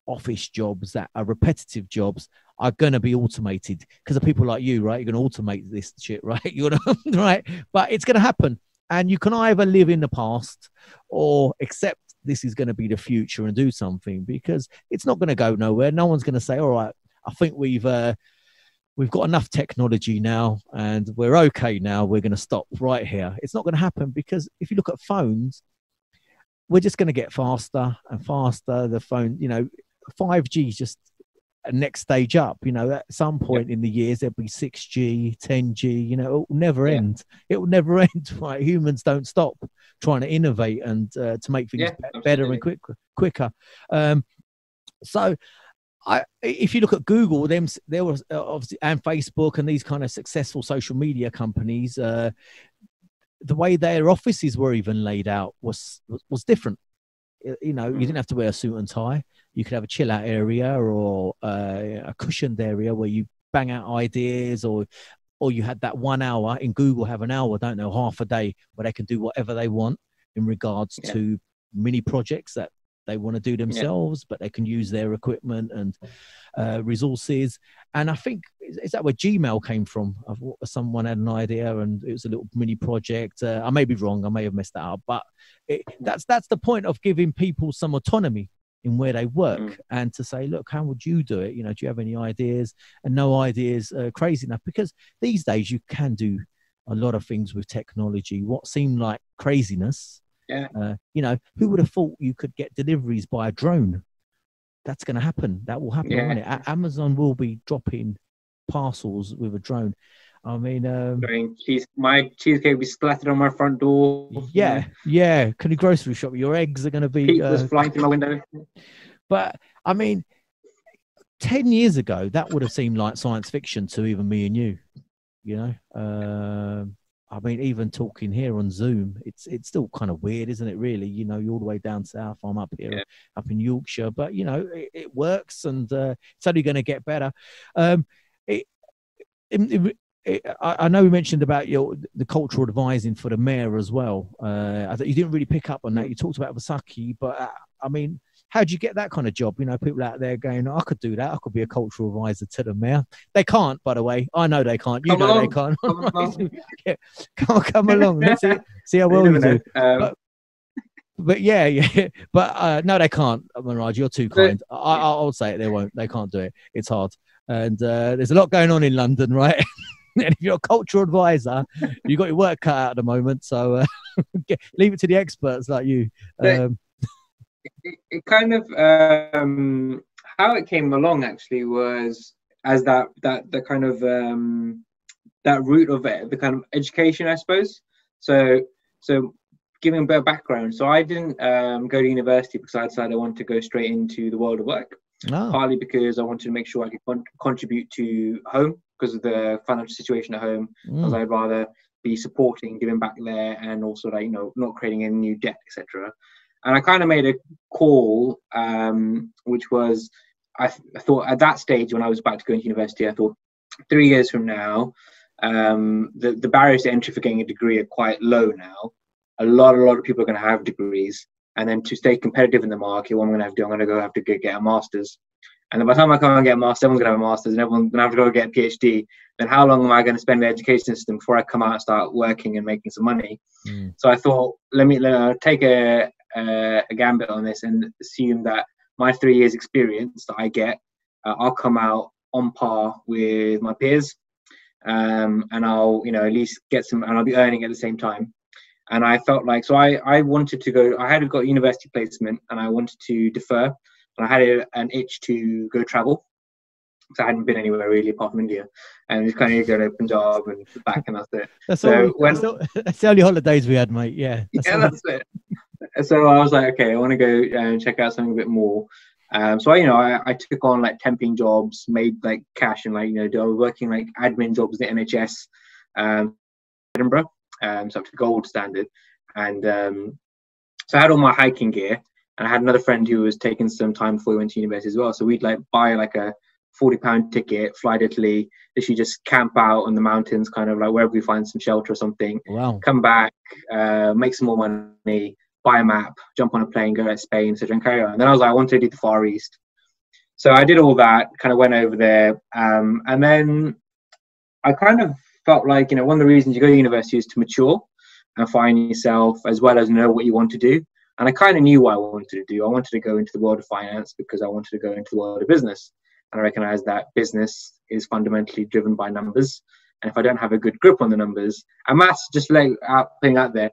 office jobs that are repetitive jobs are going to be automated because of people like you, right? You're going to automate this shit, right? You're gonna, right? But it's going to happen, and you can either live in the past or accept this is going to be the future and do something, because it's not going to go nowhere. No one's going to say, all right, I think we've got enough technology now and we're okay now, we're going to stop right here. It's not going to happen, because if you look at phones, we're just going to get faster and faster. The phone, 5G is just a next stage up. At some point in the years there'll be 6G, 10G. It will never end. It will never end. Right? Humans don't stop trying to innovate and to make things better and quicker. So, if you look at Google, there was obviously, and Facebook and these kind of successful social media companies, the way their offices were even laid out was different. You didn't have to wear a suit and tie. You could have a chill out area or a cushioned area where you bang out ideas, or you had that 1 hour. In Google have an hour, don't know, half a day where they can do whatever they want in regards to mini projects that they want to do themselves, but they can use their equipment and resources. And I think, is that where Gmail came from? Someone had an idea and it was a little mini project. I may be wrong. I may have messed that up, but that's the point of giving people some autonomy in where they work and to say, look, how would you do it? Do you have any ideas? And no ideas crazy enough, because these days you can do a lot of things with technology. What seemed like craziness, who would have thought you could get deliveries by a drone? That's going to happen. That will happen. Won't it? Amazon will be dropping parcels with a drone. I mean, my cheesecake will be splattered on my front door. Yeah. Can you grocery shop? Your eggs are going to be Pizzas flying through my window. But I mean, 10 years ago, that would have seemed like science fiction to even me and you. I mean, even talking here on Zoom, it's still kind of weird, isn't it? Really, you're all the way down south. I'm up here, up in Yorkshire, but it works, and it's only going to get better. I know we mentioned about the cultural advising for the mayor as well. I thought you didn't really pick up on that. You talked about Vasaki, but I mean, how do you get that kind of job? People out there going, I could do that. I could be a cultural advisor to the mayor. They can't, by the way. I know they can't. You know they can't. Come along. Let's see how well you do. But but no, they can't. Manraj, you're too kind. I'll say it. They won't. They can't do it. It's hard, and there's a lot going on in London, right? And if you're a cultural advisor, you've got your work cut out at the moment. So leave it to the experts like you. It kind of how it came along actually was as the kind of that route of it, the kind of education, I suppose. So giving a bit of background. So I didn't go to university because I decided I wanted to go straight into the world of work. Partly because I wanted to make sure I could contribute to home because of the financial situation at home. Because I'd rather be supporting, giving back there, and also not creating any new debt, etc. And I kind of made a call, which was, I thought at that stage when I was about to go into university, I thought 3 years from now, the barriers to entry for getting a degree are quite low now. A lot of people are going to have degrees. And then to stay competitive in the market, what I'm going to have to do, I'm going to have to get a master's. And then by the time I come and get a master's, everyone's going to have a master's and everyone's going to have to go get a PhD. Then how long am I going to spend in the education system before I come out and start working and making some money? So I thought, let me take a a gambit on this and assume that my 3 years experience that I get, I'll come out on par with my peers, and I'll, at least get some, and I'll be earning at the same time. And I felt like, so I wanted to go, I had got a university placement and I wanted to defer, and I had an itch to go travel. So I hadn't been anywhere really apart from India, and just kind of go to Punjab and back, and that's it. That's the only holidays we had, mate. Yeah, that's it. So I was like, okay, I want to go and check out something a bit more. So I took on like temping jobs, made like cash, and like I was working like admin jobs at the NHS, Edinburgh, so up to gold standard, and so I had all my hiking gear, and I had another friend who was taking some time before he went to university as well. So we'd like buy like a £40 ticket, fly to Italy, literally just camp out on the mountains, kind of like wherever we find some shelter or something. Wow. Come back, make some more money, buy a map, jump on a plane, go to Spain, etc., and carry on. And then I was like, I wanted to do the Far East. So I did all that, kind of went over there. And then I kind of felt like, one of the reasons you go to university is to mature and find yourself, as well as know what you want to do. And I kind of knew what I wanted to do. I wanted to go into the world of finance because I wanted to go into the world of business. And I recognize that business is fundamentally driven by numbers. And if I don't have a good grip on the numbers, and maths, just putting out there,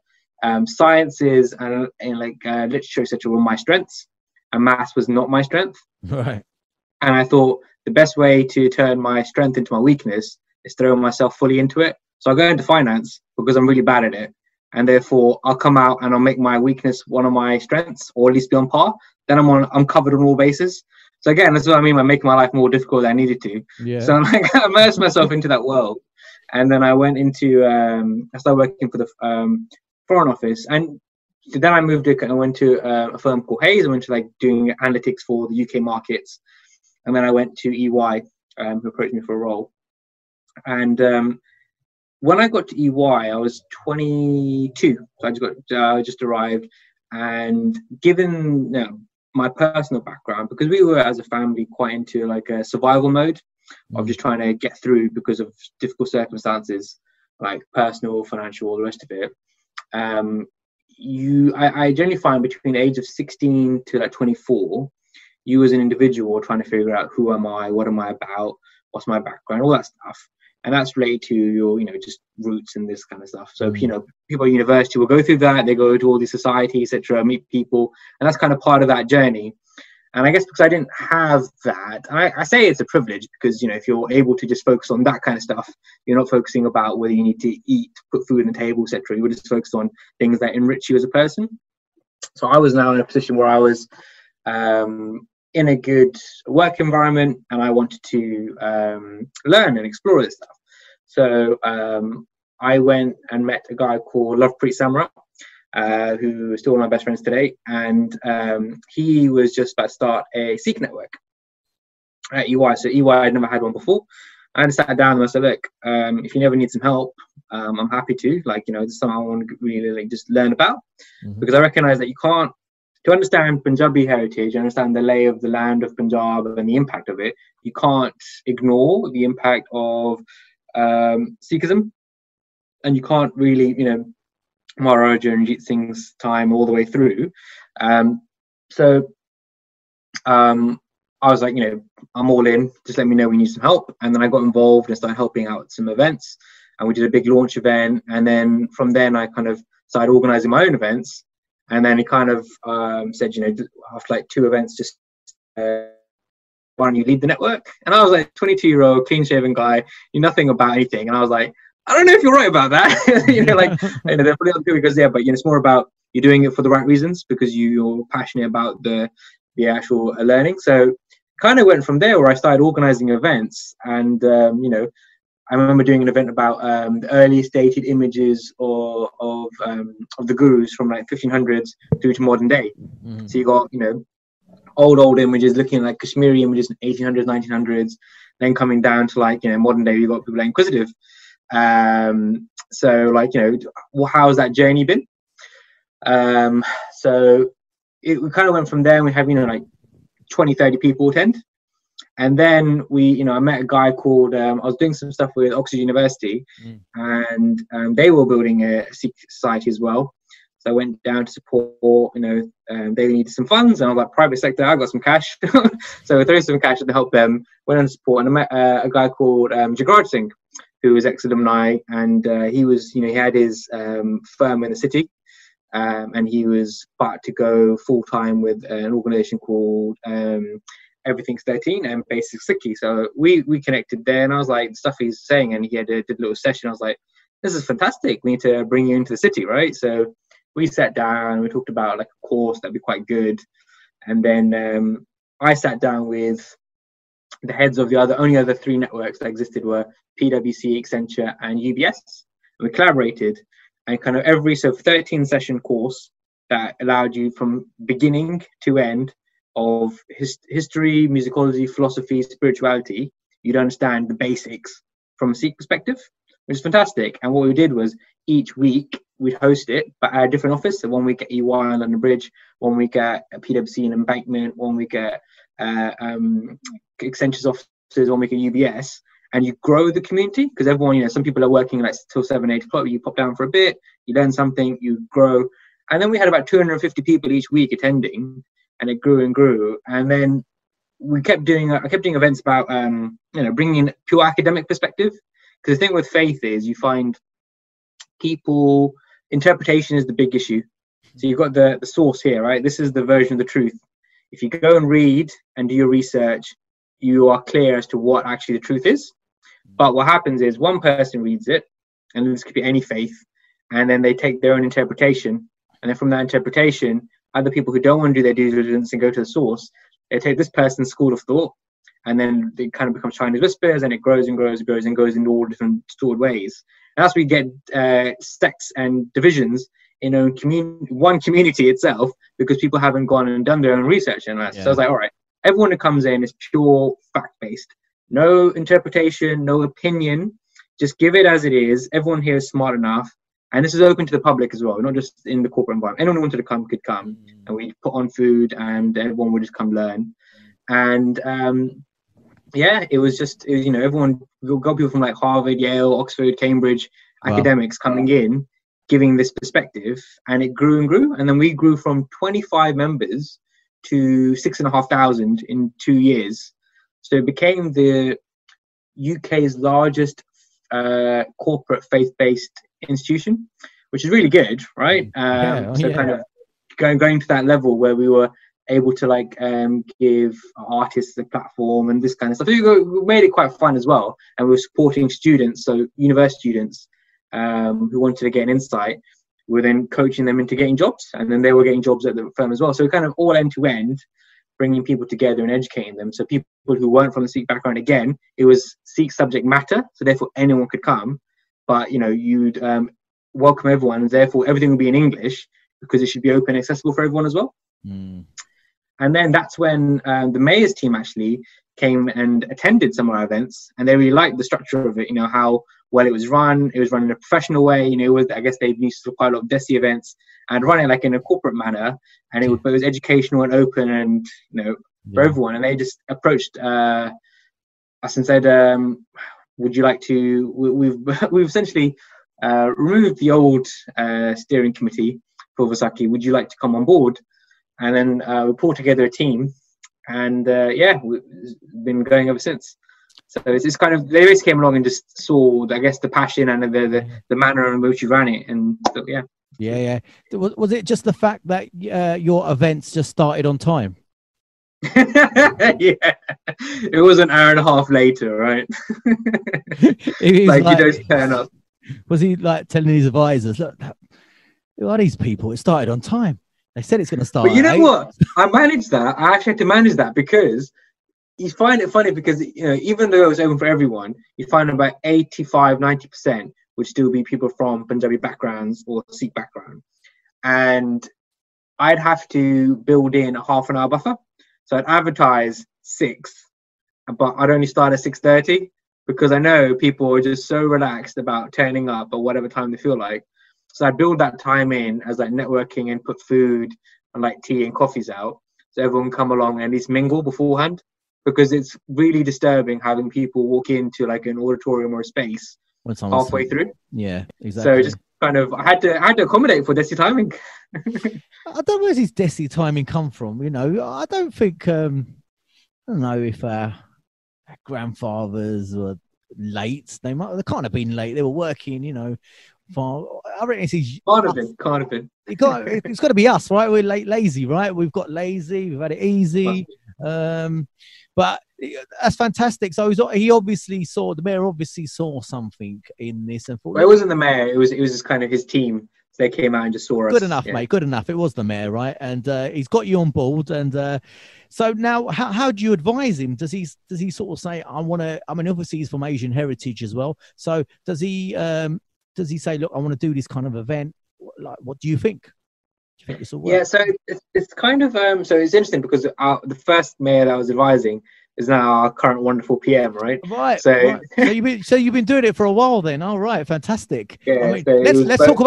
sciences and literature, etc., were my strengths, and maths was not my strength. Right. And I thought the best way to turn my strength into my weakness is throw myself fully into it. So I'll go into finance because I'm really bad at it, and therefore I'll come out and I'll make my weakness one of my strengths, or at least be on par. Then I'm covered on all bases. So again, that's what I mean by making my life more difficult than I needed to. Yeah. So I immersed myself into that world, and then I went into I started working for the Foreign Office, and then I moved. I went to a firm called Hayes. I went to doing analytics for the UK markets, and then I went to EY, who approached me for a role. And when I got to EY, I was 22, so I just arrived, and given my personal background, because we were as a family quite into like a survival mode of just trying to get through because of difficult circumstances, like personal, financial, all the rest of it. I generally find between the age of 16 to 24, you as an individual are trying to figure out who am I, what am I about, what's my background, all that stuff. And that's related to your, just roots and this kind of stuff. So, people at university will go through that. They go to all these societies, etc., meet people. And that's kind of part of that journey. And I guess because I didn't have that, I say it's a privilege because, if you're able to just focus on that kind of stuff, you're not focusing about whether you need to eat, put food on the table, etc. You're just focused on things that enrich you as a person. So I was now in a position where I was in a good work environment, and I wanted to learn and explore this stuff. So I went and met a guy called Lovepreet Samra, who is still one of my best friends today, and he was just about to start a Sikh network at EY. So EY, I'd never had one before. I just sat down and I said, look, if you never need some help, I'm happy to. This is something I want to really just learn about, because I recognize that you can't, to understand Punjabi heritage, understand the lay of the land of Punjab and the impact of it, you can't ignore the impact of Sikhism, and you can't really, Maharaja and Ranjit Singh's time all the way through. So I was like, I'm all in, just let me know when you need some help. And then I got involved and started helping out at some events, and we did a big launch event. And then from then I kind of started organizing my own events. And then he kind of said, after 2 events, just why don't you lead the network? And I was like, 22-year-old, clean-shaven guy, knew nothing about anything. And I was like, I don't know if you're right about that. They're pretty other people because, but it's more about you're doing it for the right reasons because you're passionate about the actual learning. So kind of went from there where I started organizing events. And, I remember doing an event about the earliest dated images of the gurus from 1500s through to modern day. So you got, old images looking like Kashmiri images in 1800s, 1900s, then coming down to modern day, you got people inquisitive. So how has that journey been? So we kind of went from there, and we have 20, 30 people attend. And then I met a guy called, I was doing some stuff with Oxford University, and they were building a secret society as well. So I went down to support, they needed some funds, and I was like, private sector, I got some cash. So I threw some cash to help them, went on support, and I met a guy called Jagraj Singh, who was ex-alumni, and he was, he had his firm in the city, and he was about to go full-time with an organization called Everything's 13 and Basic Sicky. So we connected there, and I was like, the stuff he's saying, and he did a little session. I was like, this is fantastic. We need to bring you into the city, right? So we sat down, we talked about like a course that'd be quite good. And then I sat down with the heads of the only other 3 networks that existed were PwC, Accenture, and UBS. And we collaborated, and kind of 13 session course that allowed you from beginning to end of history, musicology, philosophy, spirituality. You'd understand the basics from a Sikh perspective, which is fantastic. And what we did was each week we'd host it, but at a different office. So 1 week at EY on London Bridge, 1 week at PwC in Embankment, 1 week at Accenture's offices, 1 week at UBS. And you grow the community, because everyone, some people are working like till 7, 8 o'clock. You pop down for a bit, you learn something, you grow. And then we had about 250 people each week attending, and it grew and grew. And then I kept doing events about, bringing in pure academic perspective. Because the thing with faith is you find people, interpretation is the big issue. So you've got the source here, right? This is the version of the truth. If you go and read and do your research, you are clear as to what actually the truth is. But what happens is one person reads it, and this could be any faith, and then they take their own interpretation. And then from that interpretation, other people who don't want to do their due diligence and go to the source, they take this person's school of thought, and then it kind of becomes Chinese whispers, and it grows and grows and grows and goes into all different stored ways. And as we get sects and divisions in one community itself, because people haven't gone and done their own research in that. Yeah. So I was like, all right, everyone who comes in is pure fact-based. No interpretation, no opinion. Just give it as it is. Everyone here is smart enough. And this is open to the public as well, not just in the corporate environment. Anyone who wanted to come could come. And we put on food, and everyone would just come learn. And it was everyone, we got people from like Harvard, Yale, Oxford, Cambridge, academics coming in, giving this perspective, and it grew and grew. And then we grew from 25 members to 6,500 in 2 years. So it became the UK's largest corporate faith-based institution, which is really good, right? Kind of going to that level where we were able to give artists a platform and this kind of stuff. So we made it quite fun as well, and we were supporting students, so university students who wanted to get an insight. We were then coaching them into getting jobs, and then they were getting jobs at the firm as well. So kind of all end to end, bringing people together and educating them. So people who weren't from the Sikh background, again, it was Sikh subject matter, so therefore anyone could come, but you'd welcome everyone, and therefore everything would be in English, because it should be open and accessible for everyone as well. And then that's when the mayor's team actually came and attended some of our events, and they really liked the structure of it, how well it was run. It was run in a professional way. I guess they used to do quite a lot of DESI events and run it like in a corporate manner, and it was educational and open and for everyone. And they just approached us and said, would you like to, we've essentially removed the old steering committee for Vasaki. Would you like to come on board? And then we pulled together a team, and we've been going ever since. So it's kind of, they basically came along and just saw, I guess, the passion and the manner in which you ran it, and so, yeah. Was it just the fact that your events just started on time? Yeah, it was an hour and a half later, right? You don't turn up. Was he like telling his advisors, look, who are these people? It started on time. They said it's going to start. But you know what? I managed that. I actually had to manage that, because you find it funny, because even though it was open for everyone, you find about 85-90% would still be people from Punjabi backgrounds or Sikh background, and I'd have to build in a half an hour buffer. So I'd advertise 6, but I'd only start at 6:30, because I know people are just so relaxed about turning up at whatever time they feel like. So I build that time in as like networking, and put food and like tea and coffees out, so everyone come along and at least mingle beforehand, because it's really disturbing having people walk into like an auditorium or a space halfway through. Yeah, exactly. So just kind of, I had to accommodate for Desi timing. I don't know where's his Desi timing come from. You know, I don't think, I don't know if our grandfathers were late. They can't have been late. They were working, you know. I reckon it's Can't have been. It's got to be us, right? We're lazy, right? We've got lazy. We've had it easy. But that's fantastic. So he obviously the mayor obviously saw something in this, and thought, well, it wasn't the mayor. It was just kind of his team. So they came out and just saw us. Good enough, mate. Good enough. It was the mayor, right? And he's got you on board. And so now, how do you advise him? Does he sort of say, I mean, obviously he's from Asian heritage as well. So does he say, look, I want to do this kind of event? Like, what do you think? Do you think this will work? Yeah, so it's kind of so it's interesting because the first mayor that I was advising is now our current wonderful PM, right? Right. So, right. So you've been doing it for a while then. All right, fantastic. Yeah, I mean, let's talk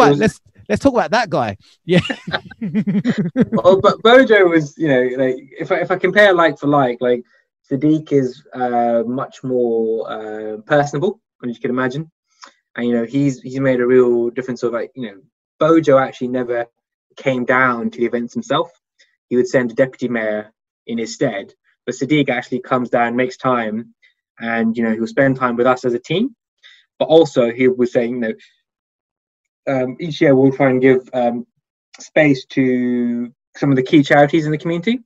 about that guy. Yeah. Well, but Bojo was, you know, like if I compare like for like Sadiq is much more personable, as you can imagine, and you know he's made a real difference. Of like, you know, Bojo actually never came down to the events himself. He would send a deputy mayor in his stead. But Sadiq actually comes down, makes time, and you know he'll spend time with us as a team. But also he was saying, you know, each year we'll try and give space to some of the key charities in the community.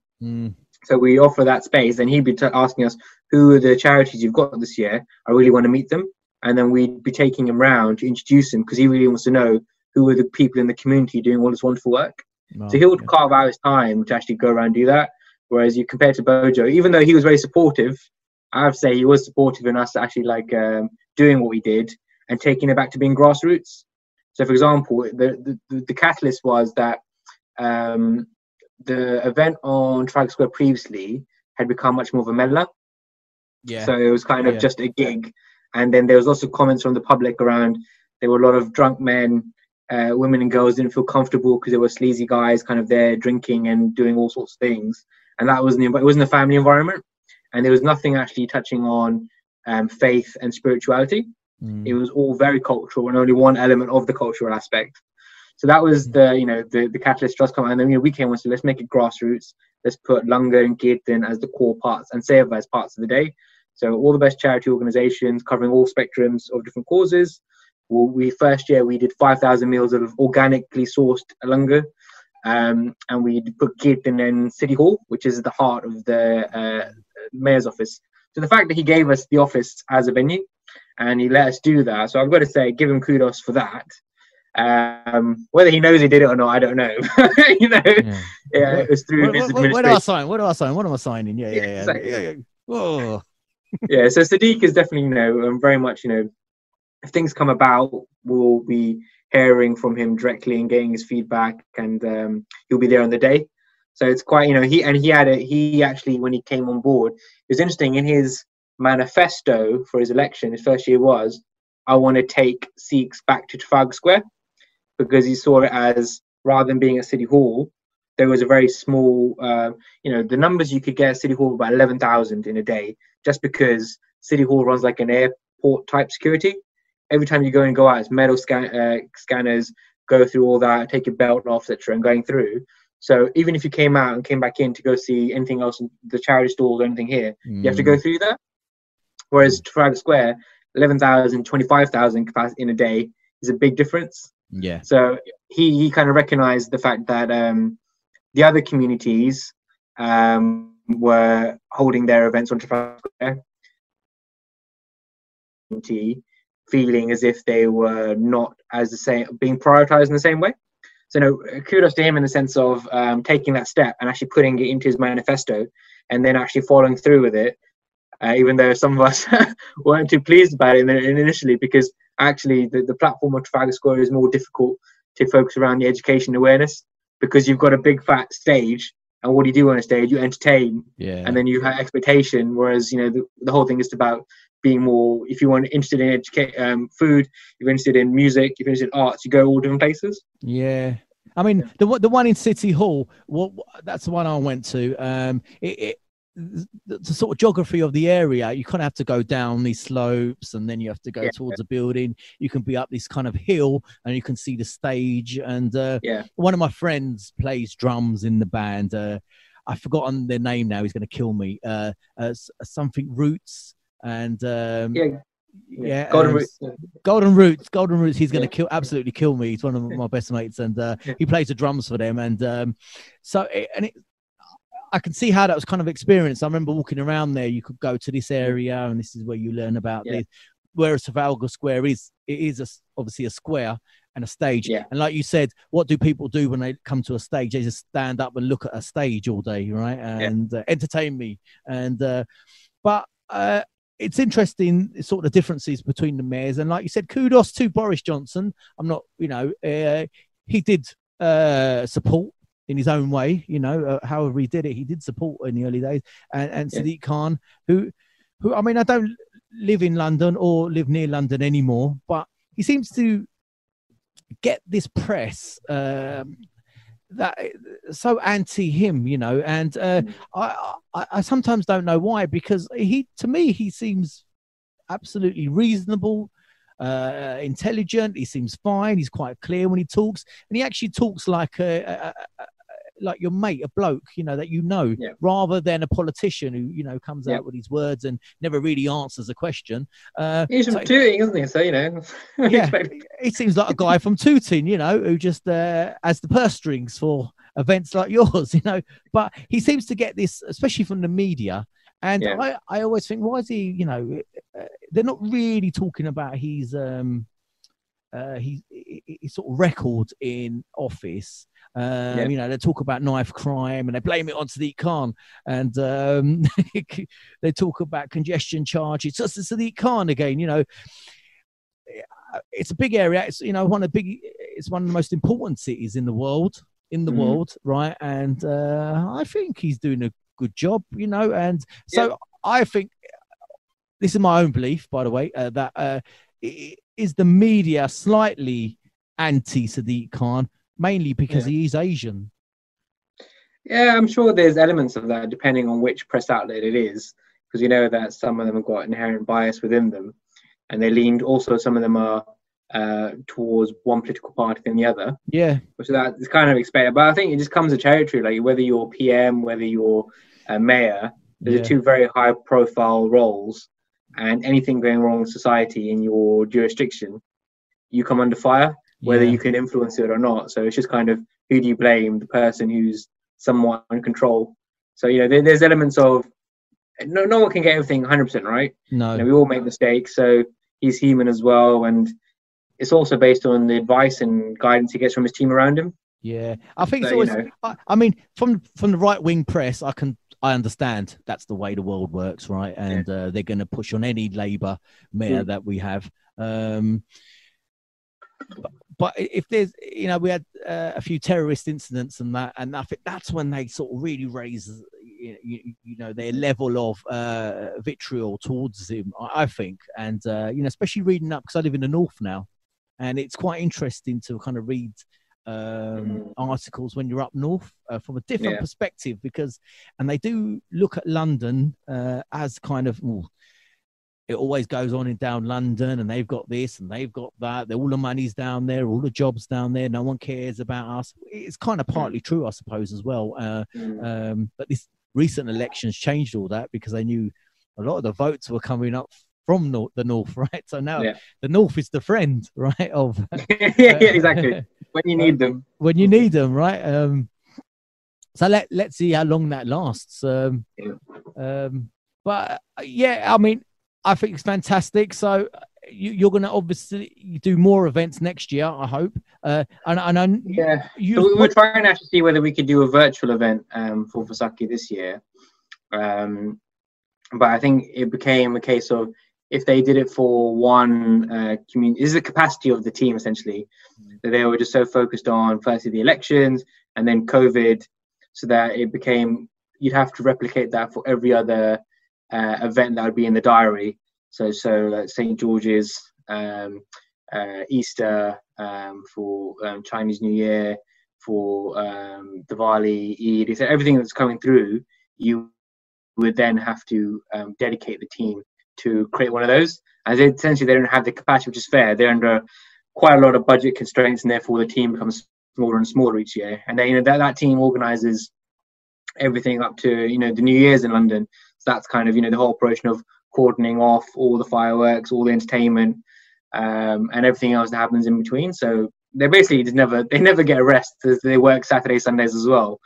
So we offer that space, and he'd be asking us, who are the charities you've got this year? I really want to meet them, and then we'd be taking him round to introduce him because he really wants to know who are the people in the community doing all this wonderful work. So he would carve out his time to actually go around and do that. Whereas you compare to Bojo, even though he was very supportive, I have to say he was supportive in us actually like doing what we did and taking it back to being grassroots. So, for example, the catalyst was that the event on Trafalgar Square previously had become much more of a medlar. Yeah. So it was kind of just a gig. And then there was also comments from the public around there were a lot of drunk men, women and girls didn't feel comfortable because there were sleazy guys kind of there drinking and doing all sorts of things. And it wasn't a family environment, and there was nothing actually touching on faith and spirituality. It was all very cultural and only one element of the cultural aspect. So that was the catalyst just come, and then we came and said, let's make it grassroots. Let's put Langar and Kirtan as the core parts and Seva as parts of the day. So all the best charity organizations covering all spectrums of different causes. First year we did 5,000 meals of organically sourced Langar. And we put Kirtan in City Hall, which is the heart of the mayor's office. So the fact that he gave us the office as a venue and he let us do that, so I've got to say, give him kudos for that. Whether he knows he did it or not, I don't know. You know, it was through his administration. What do I sign? What am I signing? Yeah. Exactly. Whoa. Yeah, so Sadiq is definitely, very much, if things come about, we'll be hearing from him directly and getting his feedback, and he'll be there on the day. So it's quite, he actually, when he came on board, it was interesting in his manifesto for his election, his first year was, I want to take Sikhs back to Trafalgar Square, because he saw it as, rather than being at City Hall, there was a very small, the numbers you could get at City Hall about 11,000 in a day, just because City Hall runs like an airport type security. Every time you go in and go out, it's metal scanners, go through all that, take your belt off, etc., and going through. So even if you came out and came back in to go see anything else in the charity stalls or anything here, you have to go through that. Whereas Trafalgar Square, 11,000, 25,000 capacity in a day is a big difference. Yeah. So he kind of recognized the fact that the other communities were holding their events on Trafalgar Square, feeling as if they were not as the same, being prioritized in the same way. So kudos to him in the sense of taking that step and actually putting it into his manifesto and then actually following through with it, even though some of us weren't too pleased about it initially, because actually the platform of Trafalgar Square is more difficult to focus around the education awareness, because you've got a big fat stage, and what do you do on a stage? You entertain, and then you have expectation, whereas the whole thing is about being more, if you want interested in food, if you're interested in music, if you're interested in arts, you go all different places. Yeah. I mean, the one in City Hall, that's the one I went to. the sort of geography of the area, you kind of have to go down these slopes, and then you have to go towards a building. You can be up this kind of hill, and you can see the stage. And one of my friends plays drums in the band. I've forgotten their name now. He's going to kill me. Something Roots, and Golden Roots. Golden Roots. He's going to absolutely kill me. He's one of my best mates, and he plays the drums for them. And I can see how that was kind of experienced. I remember walking around there. You could go to this area, and this is where you learn about this. Whereas Trafalgar Square obviously a square and a stage. Yeah. And like you said, what do people do when they come to a stage? They just stand up and look at a stage all day, right? And entertain me. And but it's interesting, sort of differences between the mayors. And like you said, kudos to Boris Johnson. I'm not, he did support in his own way, however he did it, he did support in the early days. And Sadiq Khan, who I mean, I don't live in London or live near London anymore, but he seems to get this press that so anti him, and I sometimes don't know why, because to me he seems absolutely reasonable, intelligent. He seems fine. He's quite clear when he talks, and he actually talks like like your mate, a bloke, that rather than a politician who comes out with his words and never really answers a question. He's from Tooting, isn't he? So it seems like a guy from Tooting, who just has the purse strings for events like yours, But he seems to get this, especially from the media. And I always think, why is he? They're not really talking about his sort of record in office. They talk about knife crime and they blame it on Sadiq Khan, and they talk about congestion charges. So Sadiq Khan again, it's a big area. It's it's one of the most important cities in the world, right? And I think he's doing a good job, and so I think, this is my own belief, by the way, that is the media slightly anti Sadiq Khan, mainly because he is Asian. Yeah, I'm sure there's elements of that depending on which press outlet it is, because that some of them have got inherent bias within them, and they leaned also, some of them are towards one political party than the other. Yeah, which that is kind of expected. But I think it just comes to territory, like whether you're PM, whether you're a mayor, those are two very high profile roles, and anything going wrong in society in your jurisdiction, you come under fire, whether you can influence it or not. So it's just kind of, who do you blame? The person who's somewhat in control. So there's elements of no one can get everything 100% right. No, we all make mistakes. So he's human as well, and it's also based on the advice and guidance he gets from his team around him. Yeah, I think it's always. I mean, from the right wing press, I understand that's the way the world works, right? And they're going to push on any Labour mayor that we have. But if there's, we had a few terrorist incidents and I think that's when they sort of really raise, their level of vitriol towards him, I think. And, especially reading up, because I live in the north now, and it's quite interesting to kind of read articles when you're up north from a different perspective, and they do look at London as kind of, it always goes on in down London, and they've got this and they've got that. All the money's down there, all the jobs down there. No one cares about us. It's kind of partly true, I suppose, as well. But this recent elections changed all that, because they knew a lot of the votes were coming up from the north, right? So now the north is the friend, right? Of exactly. When you need them. When you need them, right? So let's see how long that lasts. But I mean, I think it's fantastic. So you're going to obviously do more events next year, I hope. So we were trying to actually see whether we could do a virtual event for Vasaki this year. But I think it became a case of, if they did it for one community, this is the capacity of the team essentially, that they were just so focused on firstly the elections and then COVID, so that it became, you'd have to replicate that for every other event that would be in the diary. So St. George's, Easter, for Chinese New Year, for Diwali, Eid, so everything that's coming through, you would then have to dedicate the team to create one of those. And essentially, they don't have the capacity, which is fair. They're under quite a lot of budget constraints, and therefore the team becomes smaller and smaller each year. And then that team organises everything up to the New Year's in London. So that's kind of the whole operation of cordoning off all the fireworks, all the entertainment, and everything else that happens in between. So they basically they never get a rest. They work Saturdays, Sundays as well.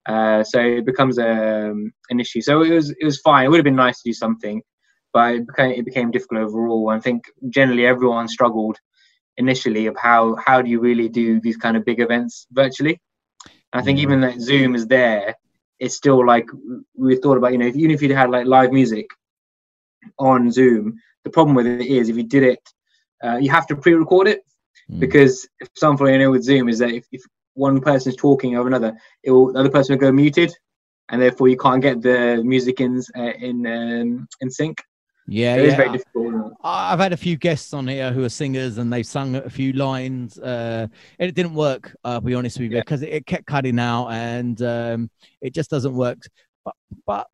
So it becomes an issue. So it was fine. It would have been nice to do something, but it became difficult overall. I think generally everyone struggled initially of how do you really do these kind of big events virtually. I think even that Zoom is there, it's still like we thought about, even if you had like live music on Zoom, the problem with it is if you did it, you have to pre-record it, because if something with Zoom is that if one person's talking over another, the other person will go muted, and therefore you can't get the music in sync. Yeah, so it's very difficult. I've had a few guests on here who are singers, and they've sung a few lines, and it didn't work. I'll be honest with you, because it kept cutting out, and it just doesn't work. But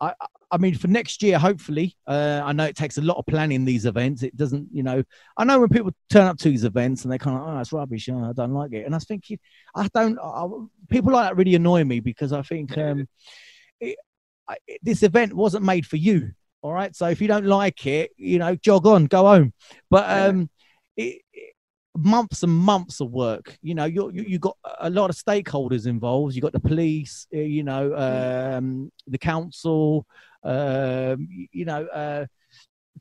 I mean, for next year, hopefully, I know it takes a lot of planning these events. It doesn't, I know when people turn up to these events and they kind of, oh, it's rubbish. Oh, I don't like it. And I was thinking, people like that really annoy me, because I think this event wasn't made for you. All right. So if you don't like it, jog on, go home. But months and months of work, you got a lot of stakeholders involved. You got the police, the council, so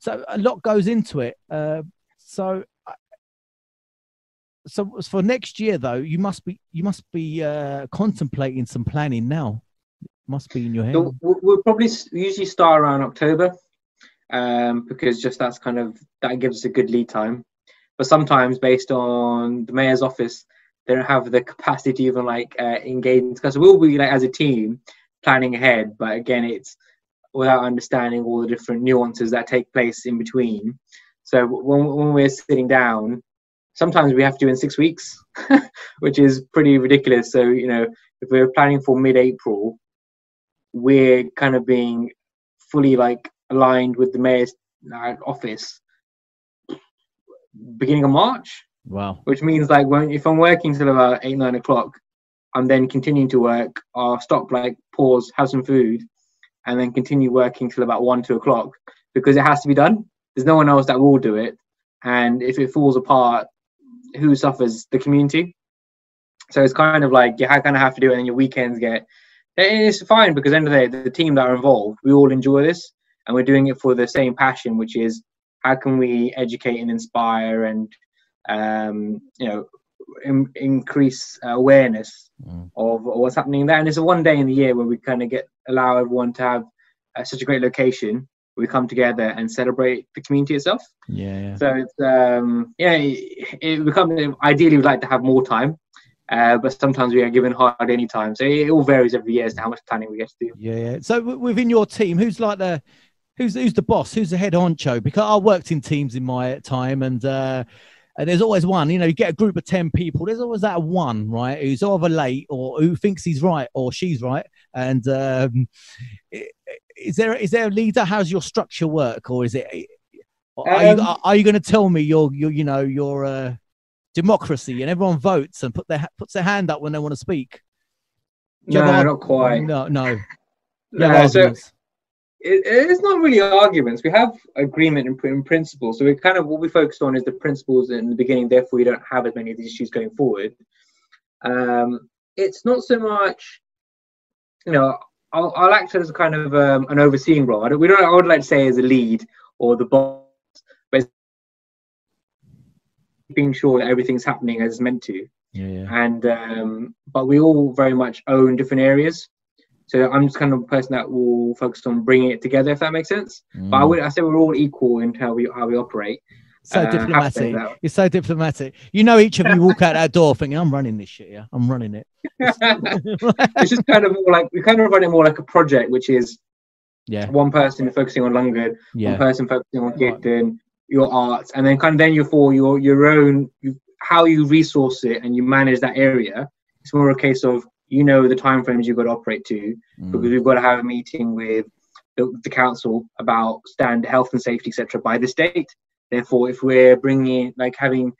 a lot goes into it. So for next year though, you must be contemplating some planning now. Must be in your head. So we'll probably usually start around October, because just that gives us a good lead time. But sometimes, based on the mayor's office, they don't have the capacity to even engage in discussion. We'll be as a team planning ahead, but again, it's without understanding all the different nuances that take place in between. So when we're sitting down, sometimes we have to do in 6 weeks, which is pretty ridiculous. So if we're planning for mid-April, we're kind of being fully aligned with the mayor's office beginning of March. Wow. Which means if I'm working till about 8-9 o'clock, I'm then continuing to work. I'll stop, pause, have some food, and then continue working till about 1-2 o'clock, because it has to be done. There's no one else that will do it, and if it falls apart, who suffers? The community. So it's kind of you kind of have to do it, and then your weekends get. It's fine, because at the end of the day, the team that are involved, we all enjoy this, and we're doing it for the same passion, which is how can we educate and inspire and increase awareness of what's happening there. And it's a one day in the year where we kind of allow everyone to have such a great location. We come together and celebrate the community itself. Yeah. So it's it becomes ideally we'd like to have more time. But sometimes we are given hardly any time. So it all varies every year as to how much planning we get to do. Yeah. So within your team, who's the boss? Who's the head honcho? Because I worked in teams in my time, and there's always one. You get a group of 10 people. There's always that one, right, who's either late or who thinks he's right or she's right. And is there a leader? How's your structure work, or is it? Are you going to tell me your democracy and everyone votes and puts their hand up when they want to speak? No, not quite. No. So it's not really arguments. We have agreement in principle. So we what we focus on is the principles in the beginning. Therefore, we don't have as many of these issues going forward. It's not so much, I'll act as a kind of an overseeing role. I would like to say as a lead or the boss, but it's being sure that everything's happening as it's meant to. Yeah. And but we all very much own different areas. So I'm just kind of a person that will focus on bringing it together, if that makes sense. But I say we're all equal in how we operate. So diplomatic. You're so diplomatic. Each of you walk out that door thinking, I'm running this shit, yeah. I'm running it. It's just kind of more we kind of run it more like a project, which is one person focusing on London, one person focusing on Gifton, your arts, and then your own, how you resource it and you manage that area. It's more a case of the timeframes you've got to operate to, because we've got to have a meeting with the council about standard health and safety, etc., by this date. Therefore, if we're bringing in, like having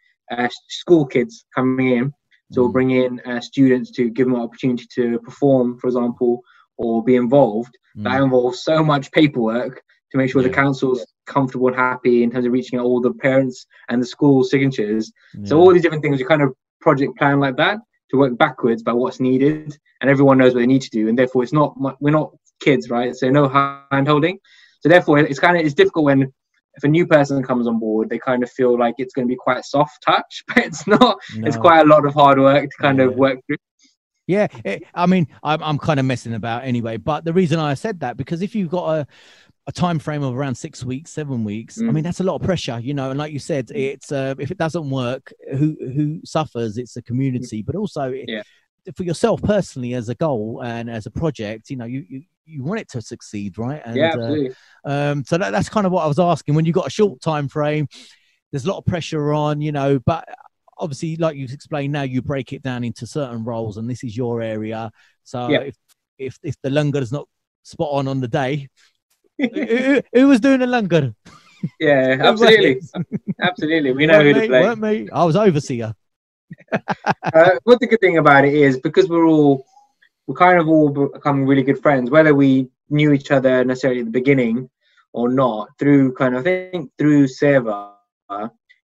school kids coming in, so we'll bring in students to give them an opportunity to perform, for example, or be involved. That involves so much paperwork to make sure the council's comfortable and happy in terms of reaching out all the parents and the school signatures. So all these different things, you kind of project plan like that to work backwards by what's needed, and everyone knows what they need to do, and therefore it's not, we're not kids, right? So no hand holding. So therefore it's difficult when, if a new person comes on board, they kind of feel like it's going to be quite soft touch, but it's not. No. It's quite a lot of hard work to kind of work through. Yeah, I mean, I'm kind of messing about anyway, but the reason I said that, because if you've got a time frame of around 6 weeks, 7 weeks, I mean, that's a lot of pressure, you know. And like you said, it's if it doesn't work, who suffers? It's the community, but also for yourself personally as a goal and as a project, you know, you want it to succeed, right? And, absolutely. So that's kind of what I was asking. When you've got a short time frame, there's a lot of pressure on, you know, but obviously, like you've explained, now you break it down into certain roles, and this is your area. So if the langar is not spot on the day, who was doing the langar? Yeah, absolutely. Absolutely. We know who to play. Weren't me. I was overseer. What's the good thing about it is, because we're kind of all become really good friends, whether we knew each other necessarily at the beginning or not, through kind of, I think through Seva,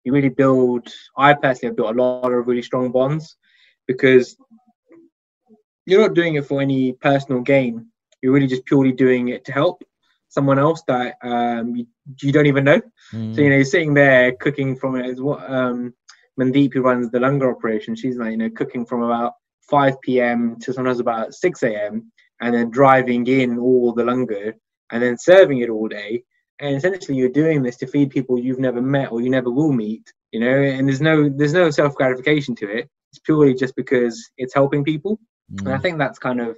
you really build, I personally have built a lot of really strong bonds, because you're not doing it for any personal gain. You're really just purely doing it to help someone else that you don't even know. So, you know, you're sitting there cooking from it. Is what Mandeep, who runs the langar operation, she's like, you know, cooking from about 5 p.m. to sometimes about 6 a.m. and then driving in all the langar and then serving it all day. And essentially you're doing this to feed people you've never met or you never will meet, you know, and there's no self-gratification to it. It's purely just because it's helping people. And I think that's kind of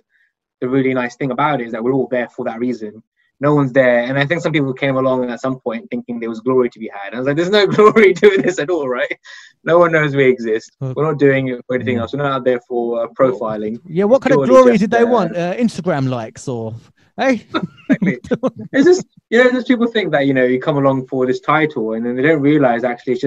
the really nice thing about it, is that we're all there for that reason. No one's there. And I think some people came along at some point thinking there was glory to be had. I was like, there's no glory doing this at all, right? No one knows we exist. We're not doing it for anything else. We're not out there for profiling. Yeah, what kind of glory did they want? Instagram likes or... Hey, exactly. It's just, you know, just people think that, you know, you come along for this title, and then they don't realize actually it's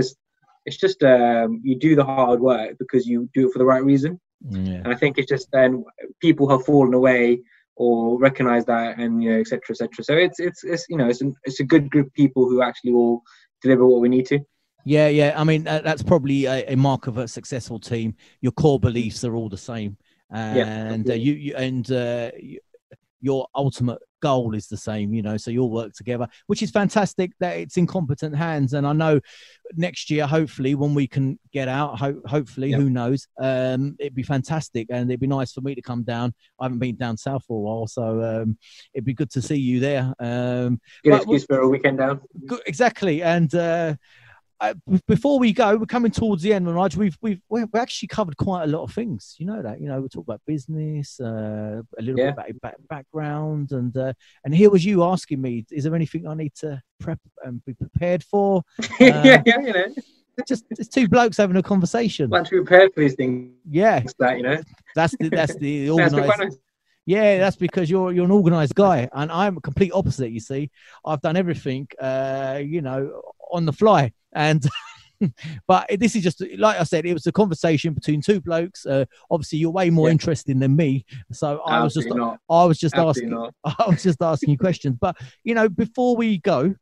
just you do the hard work because you do it for the right reason. And I think it's just then people have fallen away or recognize that, and, you know, etc., etc. So it's you know, it's a good group of people who actually will deliver what we need to. Yeah. I mean, that's probably a mark of a successful team. Your core beliefs are all the same, and your ultimate goal is the same, you know, so you'll work together, which is fantastic that it's in competent hands. And I know next year, hopefully, when we can get out, hopefully, who knows, it'd be fantastic. And it'd be nice for me to come down. I haven't been down south for a while, so it'd be good to see you there. Good excuse for a weekend down. Exactly. And before we go, we're coming towards the end, Manraj. We've actually covered quite a lot of things. You know that. You know, we talk about business, a little bit about background, and here was you asking me, is there anything I need to prep and be prepared for? You know, just it's two blokes having a conversation. Want to be prepared for these things. Yeah, that, you know, that's the organised. Yeah, that's because you're an organised guy, and I'm a complete opposite. You see, I've done everything, you know, on the fly. And but this is just, like I said, it was a conversation between two blokes. Obviously you're way more interesting than me, so I was just asking you questions. But, you know, before we go,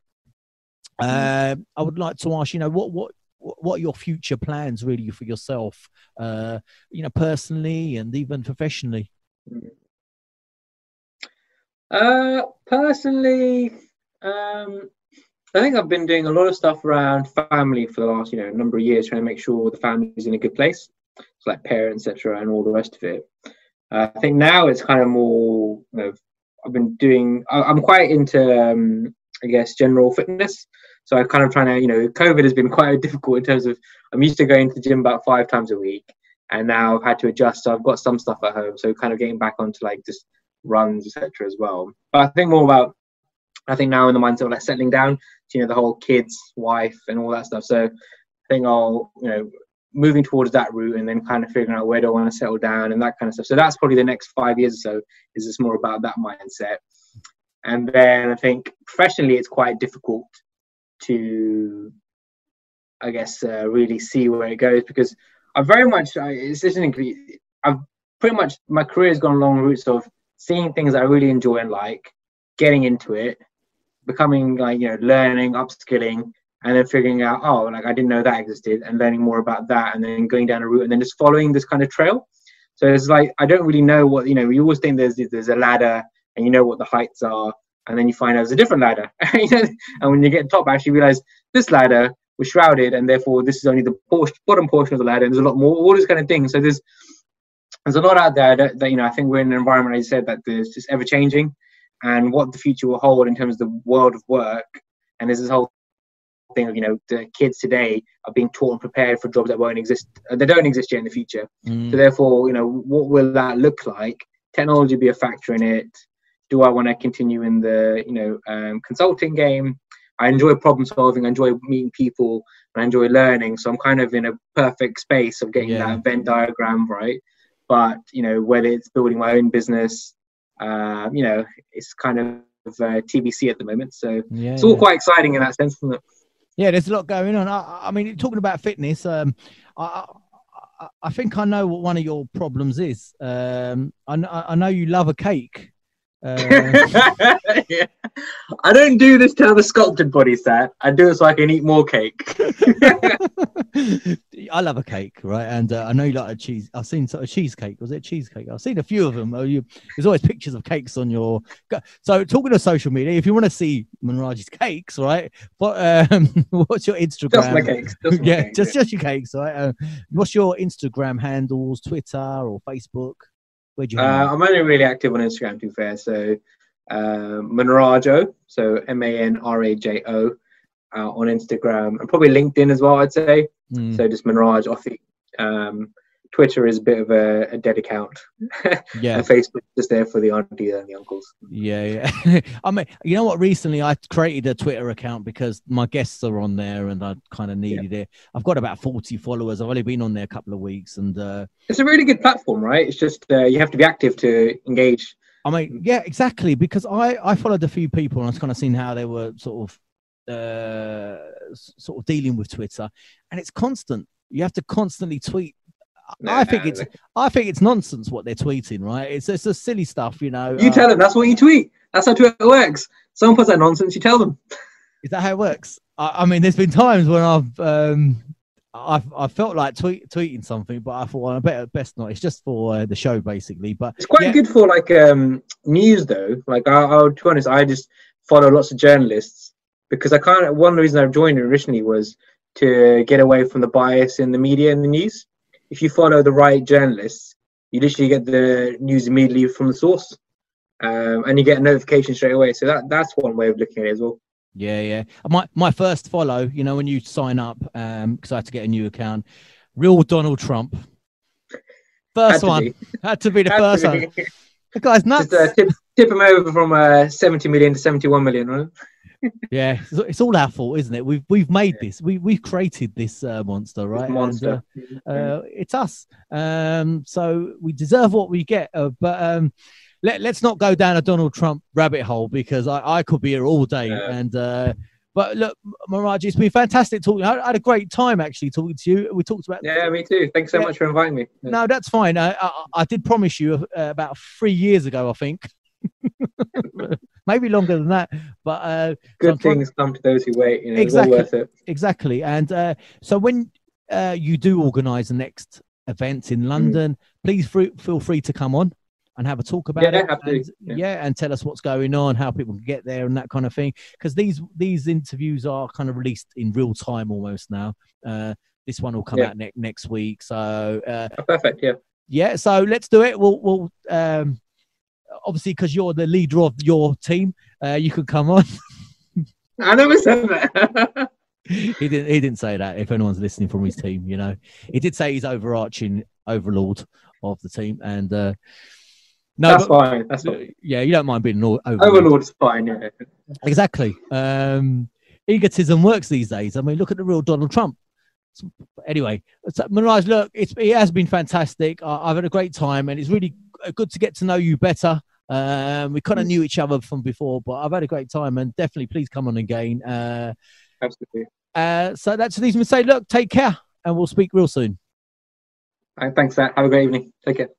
I would like to ask, you know, what are your future plans really for yourself, you know, personally and even professionally? Personally, I think I've been doing a lot of stuff around family for the last, you know, number of years, trying to make sure the family's in a good place. It's like parents, etc., and all the rest of it. I think now it's kind of more, you know, I'm quite into, I guess, general fitness. So I'm kind of trying to, you know, COVID has been quite difficult in terms of, I'm used to going to the gym about 5 times a week, and now I've had to adjust. So I've got some stuff at home. So kind of getting back onto like just runs, etc., as well. But I think more about, I think now in the mindset of like settling down to, you know, the whole kids, wife, and all that stuff. So I think I'll, you know, moving towards that route, and then kind of figuring out where do I want to settle down and that kind of stuff. So that's probably the next 5 years or so, is just more about that mindset. And then I think professionally, it's quite difficult to, I guess, really see where it goes, because I very much, it's interesting, I've pretty much, my career has gone along routes of seeing things I really enjoy and like, getting into it, becoming like, learning, upskilling, and then figuring out, oh, like I didn't know that existed, and learning more about that, and then going down a route, and then just following this kind of trail. So it's like, I don't really know what, you always think there's a ladder and you know what the heights are, and then you find out there's a different ladder. And when you get to the top, I actually realize this ladder was shrouded, and therefore this is only the bottom portion of the ladder, and there's a lot more, all this kind of thing. So there's a lot out there that I think we're in an environment, as you said, that there's just ever changing, and what the future will hold in terms of the world of work. And there's this whole thing of, the kids today are being taught and prepared for jobs that won't exist, that don't exist yet in the future. So therefore, what will that look like? Technology be a factor in it? Do I want to continue in the consulting game? I enjoy problem solving, I enjoy meeting people, and I enjoy learning. So I'm kind of in a perfect space of getting that Venn diagram right. But whether it's building my own business, it's kind of TBC at the moment. So it's all quite exciting in that sense, isn't it? Yeah, there's a lot going on. I mean, talking about fitness, I think I know what one of your problems is. I know you love a cake. Yeah. I don't do this to have a sculpted body, Sat. I do it so I can eat more cake. I love a cake, right? And I know you like a cheese. I've seen a cheesecake. Was it a cheesecake? I've seen a few of them. There's always pictures of cakes on your. So talking to social media, if you want to see Manraj's cakes, right? But what's your Instagram? Just my cakes. Just your cakes, right? What's your Instagram handles? Twitter or Facebook? Where'd you? I'm only really active on Instagram, to be fair. So Manrajo, so Manrajo on Instagram, and probably LinkedIn as well, I'd say. So just Manraj Othi. Twitter is a bit of a dead account. And Facebook just there for the aunties and the uncles. Yeah. I mean, you know what? Recently, I created a Twitter account because my guests are on there, and I kind of needed it. I've got about 40 followers. I've only been on there a couple of weeks, and it's a really good platform, right? It's just you have to be active to engage. I mean, yeah, exactly. Because I followed a few people, and I was kind of seeing how they were sort of dealing with Twitter, and it's constant. You have to constantly tweet. I think it's nonsense what they're tweeting, right? It's a silly stuff, You tell them that's what you tweet. That's how Twitter works. Someone puts that nonsense, you tell them. Is that how it works? I mean, there's been times when I've felt like tweeting something, but I thought, well, I better best not. It's just for the show, basically. But it's quite good for like news, though. Like I'll be honest, I just follow lots of journalists because one of the reasons I joined originally was to get away from the bias in the media and the news. If you follow the right journalists, you literally get the news immediately from the source, and you get a notification straight away. So that's one way of looking at it as well. Yeah. My first follow, when you sign up, because I had to get a new account, real Donald Trump. First one. Had to be the first one. The guy's nuts. Just tip him over from 70 million to 71 million, right? Yeah, it's all our fault, isn't it? We've made this. We've created this monster, right? This monster. And, it's us. So we deserve what we get. But let's not go down a Donald Trump rabbit hole, because I could be here all day. Yeah. And but look, Manraj, it's been fantastic talking. I had a great time actually talking to you. We talked about. Yeah, me too. Thanks so much for inviting me. Yeah. No, that's fine. I did promise you about 3 years ago, I think. Maybe longer than that, but good things come to those who wait. Exactly, it's all worth it. Exactly. And so when you do organise the next event in London, please feel free to come on and have a talk about it. And tell us what's going on, how people can get there, and that kind of thing. Because these interviews are kind of released in real time almost now. This one will come out next week. So perfect. Yeah. So let's do it. We'll obviously, because you're the leader of your team, you could come on. I never said that. He didn't say that. If anyone's listening from his team, he did say he's overarching overlord of the team, and no, that's fine. That's fine. Yeah, you don't mind being an overlord's fine. Yeah, exactly. Egotism works these days. I mean, look at the real Donald Trump. Anyway, so, Manraj, look, it has been fantastic. I've had a great time, and it's really good to get to know you better. We kind of knew each other from before, but I've had a great time, and definitely please come on again. Absolutely. So that's leaves me to say, look, take care, and we'll speak real soon. All right, thanks, Zach. Have a great evening. Take care.